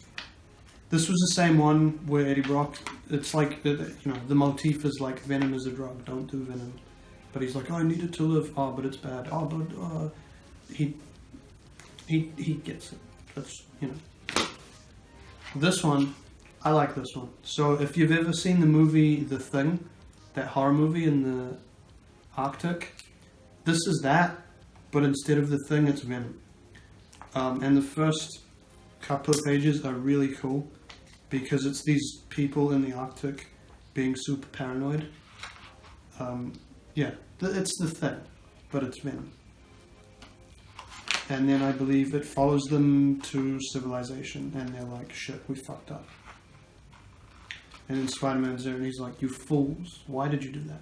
the same one where Eddie Brock. It's like the motif is like Venom is a drug. Don't do Venom. But he's like, oh, I need it to live. Oh, but it's bad. Oh, but he gets it. That's This one, I like this one. So if you've ever seen the movie The Thing, that horror movie in the Arctic, this is that, but instead of the Thing, it's Venom. And the first couple of pages are really cool because it's these people in the Arctic being super paranoid. It's the Thing, but it's Venom. And then I believe it follows them to civilization, and they're like, shit, we fucked up. And then Spider-Man's there, and he's like, you fools, why did you do that?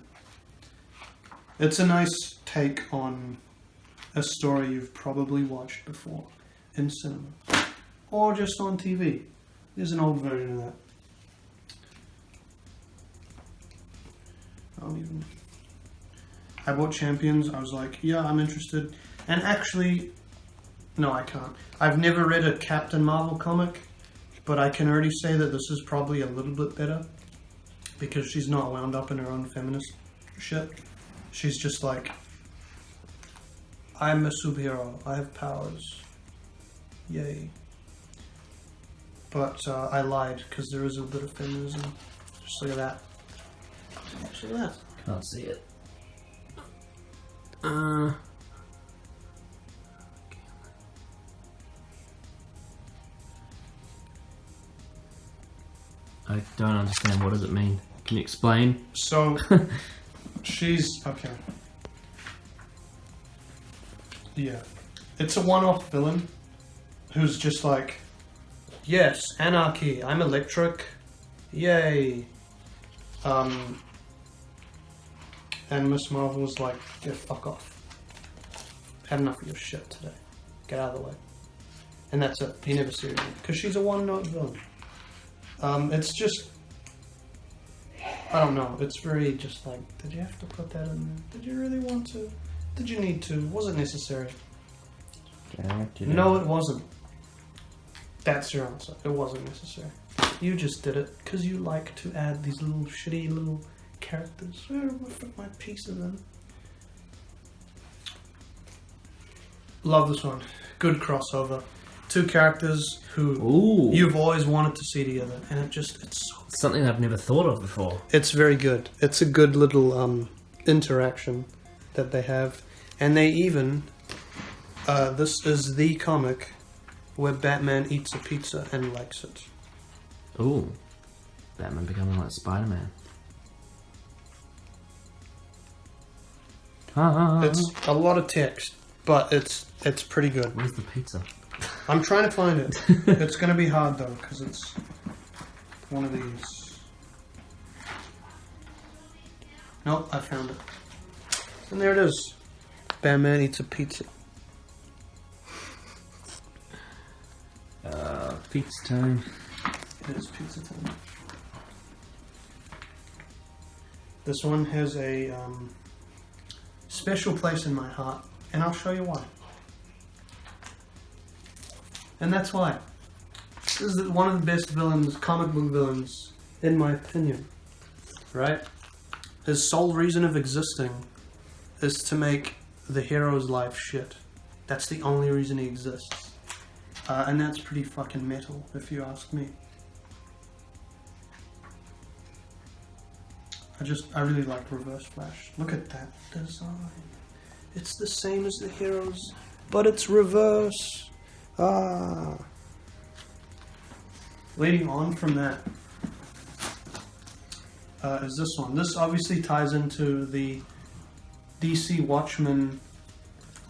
It's a nice take on a story you've probably watched before in cinema. Or just on TV. There's an old version of that. I bought Champions. I was like, yeah, I'm interested. And actually, no, I can't. I've never read a Captain Marvel comic, but I can already say that this is probably a little bit better because she's not wound up in her own feminist shit. She's just like, I'm a superhero. I have powers. Yay. But I lied because there is a bit of feminism. Just look at that. Just look at that. Can't see it. I don't understand. What does it mean? Can you explain? So, she's... Okay. Yeah. It's a one-off villain who's just like, yes, anarchy, I'm electric, yay. And Miss Marvel's like, yeah, fuck off. Had enough of your shit today. Get out of the way. And that's it. You never see her again. Because she's a one-note villain. It's just... I don't know. It's very just like, did you have to put that in there? Did you really want to? Did you need to? Was it necessary? No, it wasn't. That's your answer. It wasn't necessary. You just did it because you like to add these little shitty little characters. Where do I put my pieces in? Love this one. Good crossover. Two characters who you've always wanted to see together, and it's so good. Something I've never thought of before. It's very good. It's a good little interaction that they have, and they even this is the comic where Batman eats a pizza and likes it. Ooh, Batman becoming like Spider-Man. It's a lot of text, but it's pretty good. Where's the pizza? I'm trying to find it. It's going to be hard though, because it's one of these. Nope, I found it. And there it is. Batman eats a pizza. Pizza time. It is pizza time. This one has a special place in my heart, and I'll show you why. And that's why. This is one of the best villains, comic book villains, in my opinion. Right? His sole reason of existing is to make the hero's life shit. That's the only reason he exists. And that's pretty fucking metal, if you ask me. I really like Reverse Flash. Look at that design. It's the same as the heroes, but it's reverse. Leading on from that is this one. This obviously ties into the DC Watchmen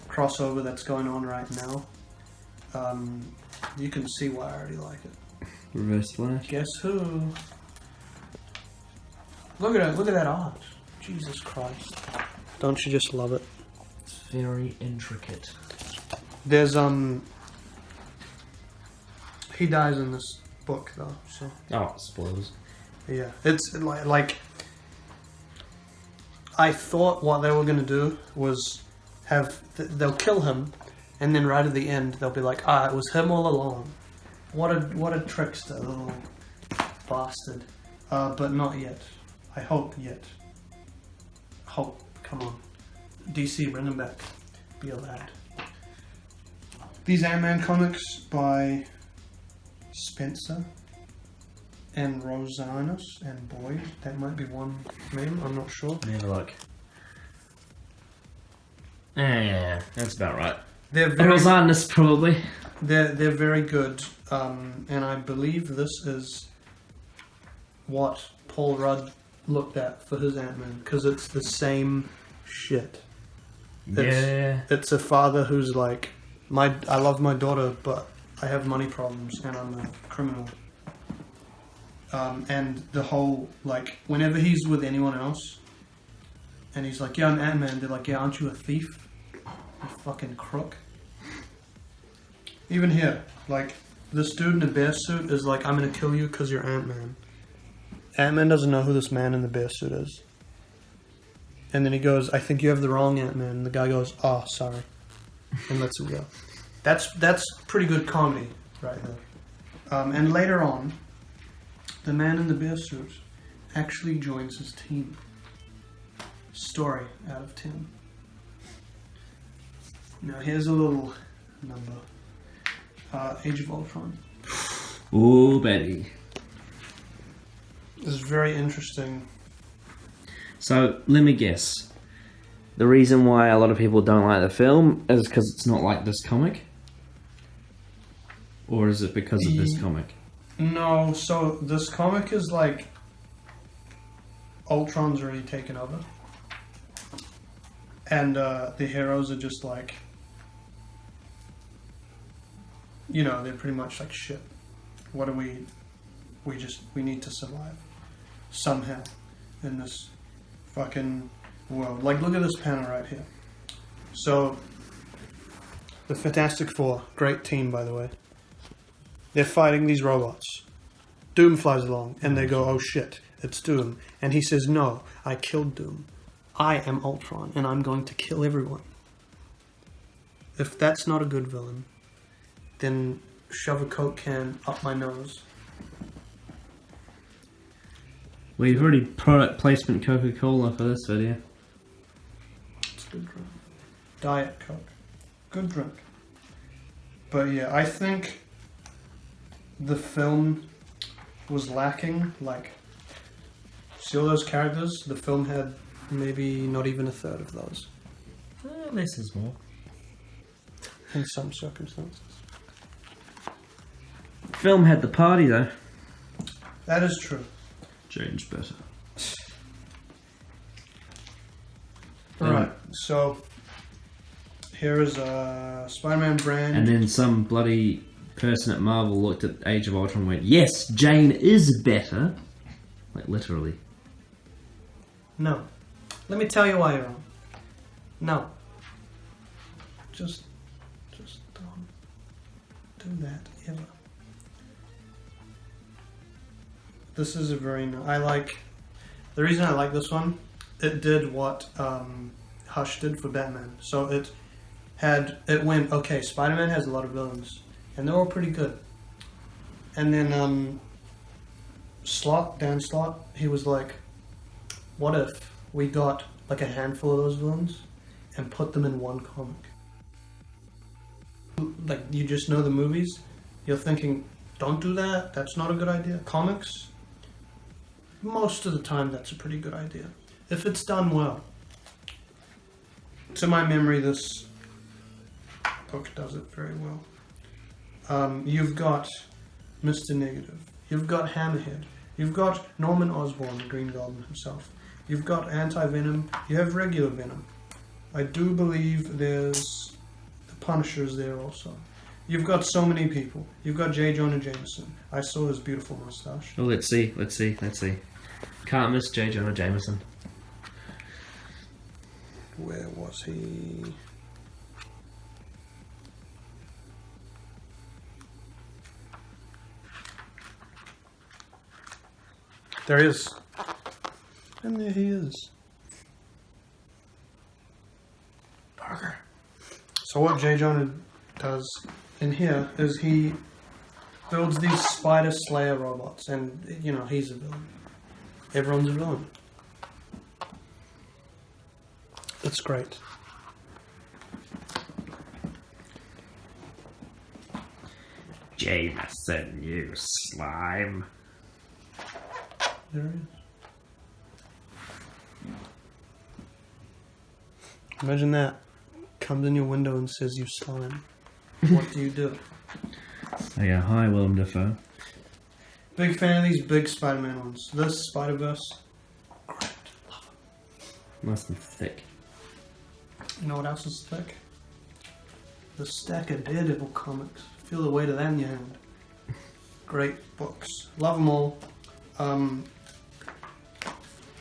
crossover that's going on right now. You can see why I already like it. Reverse Flash. Guess who? Look at it. Look at that art. Jesus Christ! Don't you just love it? It's very intricate. There's he dies in this book though. So Oh, spoilers. yeah, it's like I thought what they were gonna do was they'll kill him, and then right at the end they'll be like, it was him all along. What a trickster, little bastard. But not yet. I hope yet. Hope. Come on. DC, bring him back. Be a lad. These Ant-Man comics by Spencer and Rosanus and Boyd. That might be one name, I'm not sure. Never look. Yeah, that's about right. They're very, Rosanus, probably. they're very good, and I believe this is what Paul Rudd looked at for his Ant-Man, because it's the same shit. It's a father who's like, I love my daughter, but I have money problems and I'm a criminal. And the whole, like, whenever he's with anyone else, and he's like, yeah, I'm Ant-Man, they're like, yeah, aren't you a thief? You fucking crook. Even here, like, this dude in a bear suit is like, I'm gonna kill you because you're Ant-Man. Ant-Man doesn't know who this man in the bear suit is. And then he goes, I think you have the wrong Ant-Man. And the guy goes, oh, sorry. And lets him go. That's pretty good comedy right there. And later on, the man in the bear suit actually joins his team. Story out of 10. Now here's a little number. Age of Ultron. Ooh, Betty. This is very interesting. So, let me guess. The reason why a lot of people don't like the film is because it's not like this comic? Or is it because of this comic? No, so this comic is like Ultron's already taken over. And the heroes are just like, you know, they're pretty much like, shit. What do we need to survive somehow in this fucking world. Like, look at this panel right here. So, the Fantastic Four, great team, by the way. They're fighting these robots. Doom flies along, and they go, oh shit, it's Doom. And he says, no, I killed Doom. I am Ultron, and I'm going to kill everyone. If that's not a good villain, then shove a Coke can up my nose. Well, you've already product placement Coca-Cola for this video. It's a good drink. Diet Coke. Good drink. But yeah, I think the film was lacking, like, see all those characters? The film had maybe not even a third of those. Less is more. In some circumstances. Film had the party, though. That is true. Change better. Alright, so here is a Spider-Man brand. And then some bloody person at Marvel looked at Age of Ultron and went, yes, Jane is better. Like, literally. No. Let me tell you why you're wrong. No. Just don't do that ever. This is a very the reason I like this one, it did what Hush did for Batman. So it went, okay, Spider-Man has a lot of villains, and they're all pretty good. And then Dan Slott, he was like, what if we got like a handful of those villains and put them in one comic? Like, you just know the movies, you're thinking, don't do that, that's not a good idea. Comics, most of the time that's a pretty good idea, if it's done well. To my memory, this book does it very well. You've got Mr. Negative, you've got Hammerhead, you've got Norman Osborn, Green Goblin himself, you've got Anti-Venom, you have regular Venom. I do believe there's the Punisher's there also. You've got so many people. You've got J. Jonah Jameson. I saw his beautiful mustache. Oh, let's see. Can't miss J. Jonah Jameson. Where was he? There he is. And there he is. Parker. So what J. Jonah does in here is he builds these spider slayer robots, and you know, he's a villain. Everyone's a villain. It's great. Jameson, you slime. There he is. Imagine that. Comes in your window and says you slime. What do you do? Oh yeah, hi Willem Dafoe. Big fan of these big Spider-Man ones. This Spider-Verse, great. Love it. Nice and thick. You know what else is thick? The stack of Daredevil comics. Feel the weight of that in your hand. Great books. Love them all.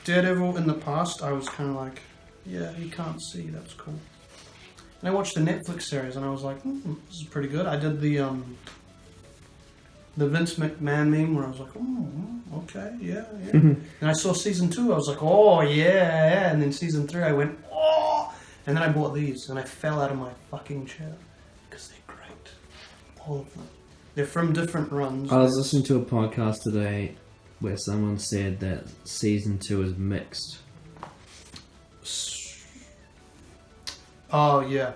Daredevil in the past, I was kind of like, yeah, you can't see, that's cool. And I watched the Netflix series and I was like, this is pretty good. I did the Vince McMahon meme where I was like, okay, yeah. And I saw season 2, I was like, oh, yeah. And then season 3, I went, oh. And then I bought these and I fell out of my fucking chair because they're great. All of them. They're from different runs. I was listening to a podcast today where someone said that season 2 is mixed. Oh, yeah.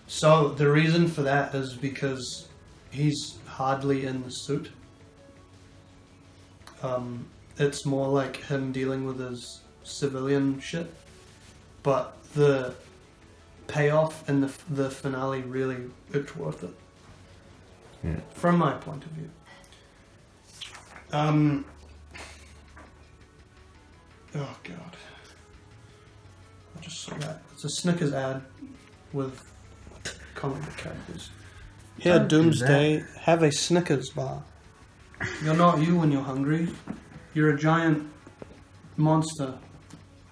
So the reason for that is because he's hardly in the suit. It's more like him dealing with his civilian shit. But the payoff in the finale really, it's worth it. Yeah. From my point of view. Oh, God. I just saw that. It's a Snickers ad with comic book characters. Here, Doomsday, have a Snickers bar. You're not you when you're hungry. You're a giant monster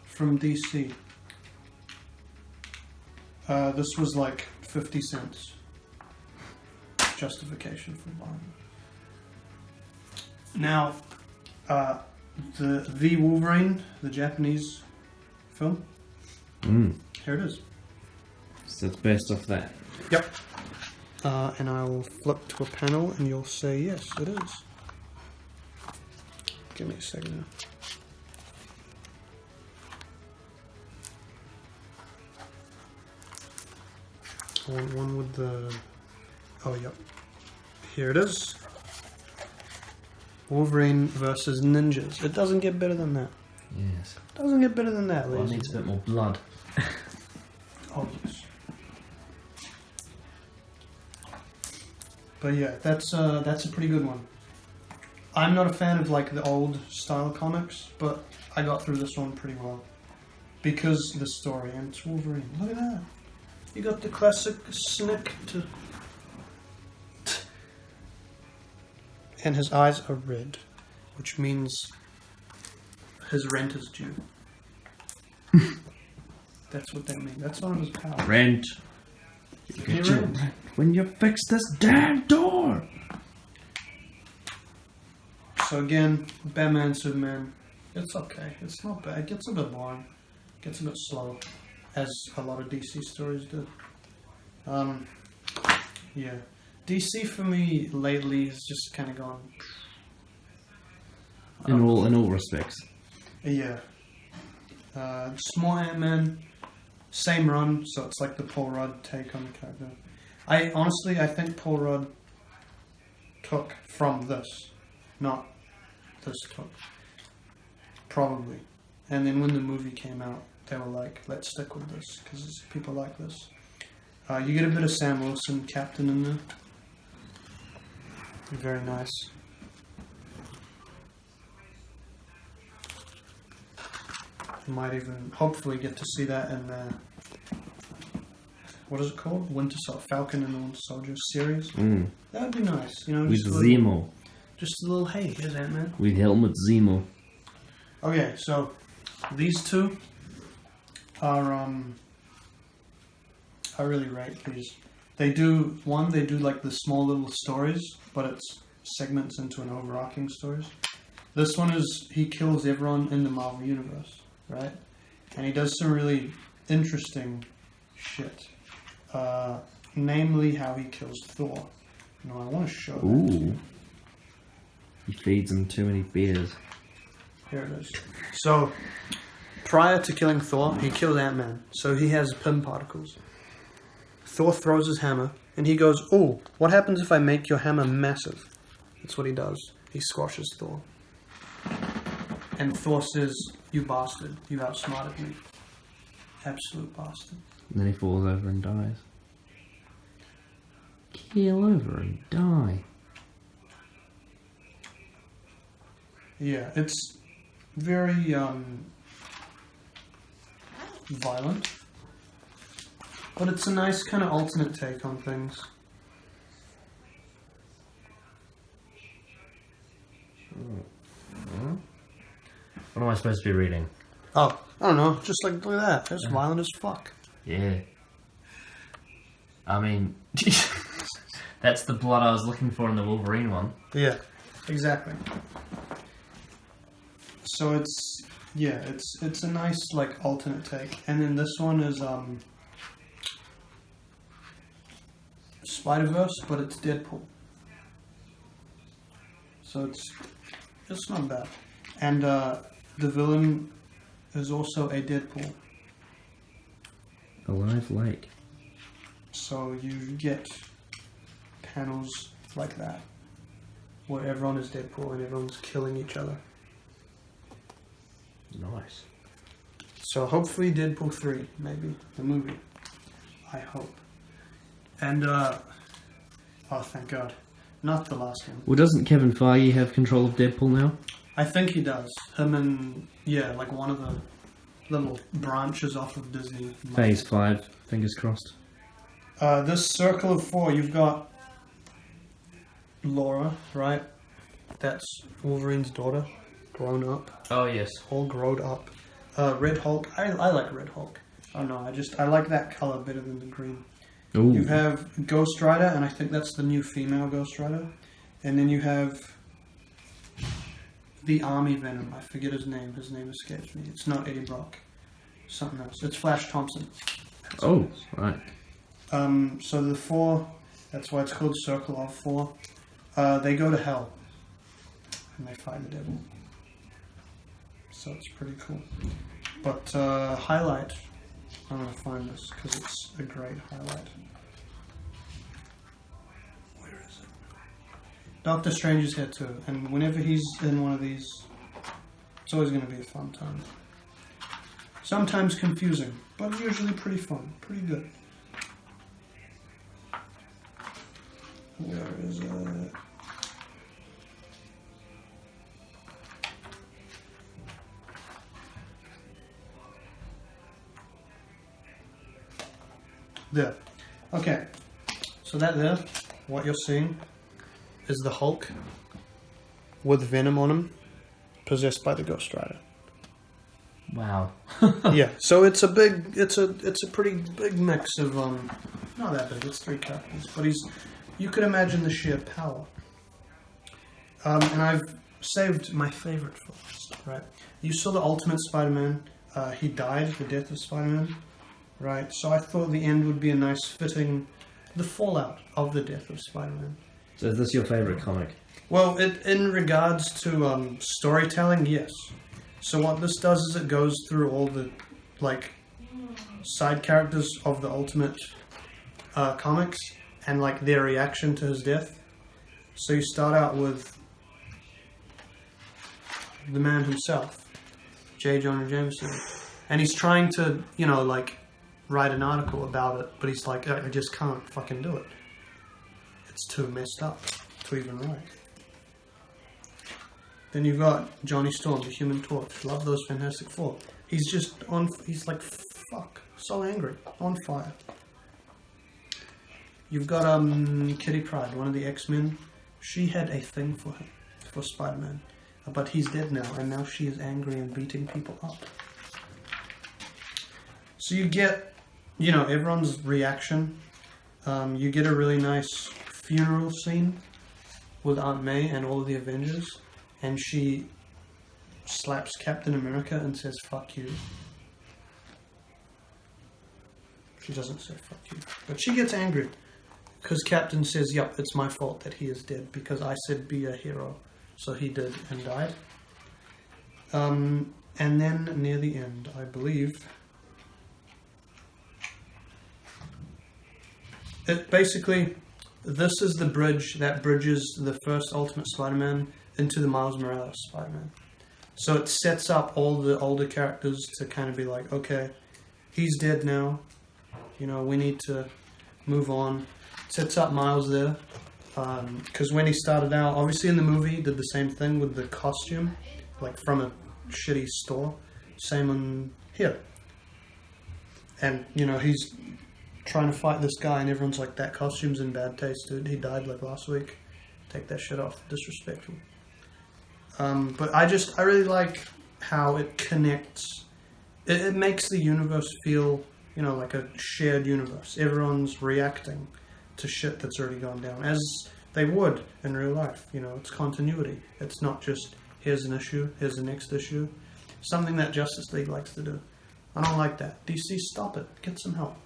from DC. This was like 50 cents. Justification for buying. Now, the Wolverine, the Japanese film. Here it is. So it's based off that. Yep. And I'll flip to a panel and you'll say, yes, it is. Give me a second now. I want one with the... Oh, yep. Here it is. Wolverine versus ninjas. It doesn't get better than that. Yes. It doesn't get better than that, Well, it ladies. needs a bit more blood. Oh, yes. But yeah, that's a pretty good one. I'm not a fan of like the old style comics, but I got through this one pretty well. Because of the story, and it's Wolverine. Look at that. You got the classic snick to... And his eyes are red, which means his rent is due. That's what they mean. That's one of his powers. Rent. You get your rent when you fix this damn door. So again, Batman, Superman. It's okay. It's not bad. It gets a bit boring. It gets a bit slow, as a lot of DC stories do. Yeah. DC for me lately has just kind of gone. In all respects. Yeah. Small Ant-Man, same run, so it's like the Paul Rudd take on the character. I think Paul Rudd took from this, not this took. Probably. And then when the movie came out, they were like, let's stick with this, because people like this. You get a bit of Sam Wilson, Captain, in there. Very nice. You might even, hopefully, get to see that in the, what is it called? Falcon and the Winter Soldier series. That would be nice, you know. With Zemo. Just a little, hey, here's Ant-Man. With Helmut Zemo. Okay, so these two are I really rate these. They do like the small little stories, but it's segments into an overarching stories. This one is he kills everyone in the Marvel universe, right? And he does some really interesting shit. Namely how he kills Thor. You know, I want to show that to you. He feeds him too many beers. Here it is. So, prior to killing Thor, he kills Ant-Man. So he has Pym particles. Thor throws his hammer, and he goes, "Oh, what happens if I make your hammer massive?" That's what he does. He squashes Thor. And Thor says, "You bastard. You outsmarted me. Absolute bastard." And then he falls over and dies. Keel over and die. Yeah, it's very violent, but it's a nice kind of alternate take on things. What am I supposed to be reading? Oh, I don't know. Just like, look at that. That's violent as fuck. Yeah. I mean, that's the blood I was looking for in the Wolverine one. Yeah, exactly. So it's a nice like alternate take, and then this one is Spider-Verse, but it's Deadpool. So it's not bad, and the villain is also a Deadpool. A live lake. So you get panels like that, where everyone is Deadpool and everyone's killing each other. Nice. So hopefully Deadpool 3, maybe, the movie. I hope. And, oh thank God. Not the last one. Well, doesn't Kevin Feige have control of Deadpool now? I think he does. Him and, yeah, like one of the little branches off of Disney. Phase 5, fingers crossed. This circle of 4, you've got Laura, right? That's Wolverine's daughter, grown up. Oh, yes. All grown up. Red Hulk. I like Red Hulk. I don't know. I like that color better than the green. Ooh. You have Ghost Rider, and I think that's the new female Ghost Rider. And then you have the Army Venom. I forget his name. His name escapes me. It's not Eddie Brock. Something else. It's Flash Thompson. That's Oh, right. So the 4, that's why it's called Circle of 4. They go to hell. And they fight the devil. So it's pretty cool. But highlight, I'm going to find this because it's a great highlight. Where is it? Doctor Strange is here too, and whenever he's in one of these, it's always going to be a fun time. Sometimes confusing, but usually pretty fun, pretty good. Where is it? There. Okay. So that there, what you're seeing, is the Hulk with Venom on him, possessed by the Ghost Rider. Wow. Yeah, so it's a pretty big mix of not that big. It's 3 characters, but you could imagine the sheer power. And I've saved my favorite first, right? You saw the Ultimate Spider-Man. He died, the death of Spider-Man, right? So I thought the end would be a nice fitting, the fallout of the death of Spider-Man. So is this your favorite comic? Well, in regards to storytelling, yes. So what this does is it goes through all the like side characters of the Ultimate comics and like their reaction to his death. So you start out with the man himself, J. Jonah Jameson, and he's trying to, you know, like write an article about it, but he's like, I just can't fucking do it. It's too messed up to even write. Then you've got Johnny Storm, the Human Torch. Love those Fantastic Four. He's just he's like, fuck, so angry, on fire. You've got Kitty Pryde, one of the X-Men. She had a thing for him, for Spider-Man. But he's dead now, and now she is angry and beating people up. So you get, you know, everyone's reaction. You get a really nice funeral scene with Aunt May and all of the Avengers. And she slaps Captain America and says, fuck you. She doesn't say fuck you. But she gets angry. Because Captain says, yep, it's my fault that he is dead. Because I said be a hero. So he did and died. And then near the end, I believe, it basically, this is the bridge that bridges the first Ultimate Spider-Man into the Miles Morales Spider-Man. So it sets up all the older characters to kind of be like, okay, he's dead now. You know, we need to move on. Sets up Miles there. Because when he started out, obviously in the movie, he did the same thing with the costume, like from a shitty store. Same on here. And, you know, he's trying to fight this guy, and everyone's like, that costume's in bad taste, dude. He died like last week. Take that shit off. Disrespectful. But I really like how it connects. It makes the universe feel, you know, like a shared universe. Everyone's reacting to shit that's already gone down, as they would in real life. You know, it's continuity. It's not just, here's an issue, here's the next issue. Something that Justice League likes to do. I don't like that. DC, stop it. Get some help.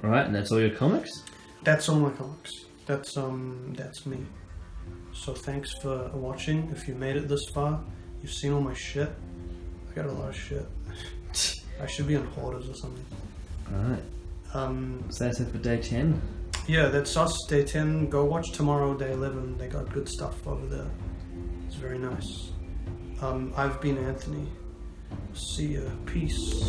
Alright, and that's all your comics? That's all my comics. That's me. So thanks for watching. If you made it this far, you've seen all my shit. I got a lot of shit. I should be on Hoarders or something. Alright. So that's it for day 10? Yeah, that's us, day 10. Go watch tomorrow, day 11. They got good stuff over there. It's very nice. I've been Anthony. See ya. Peace.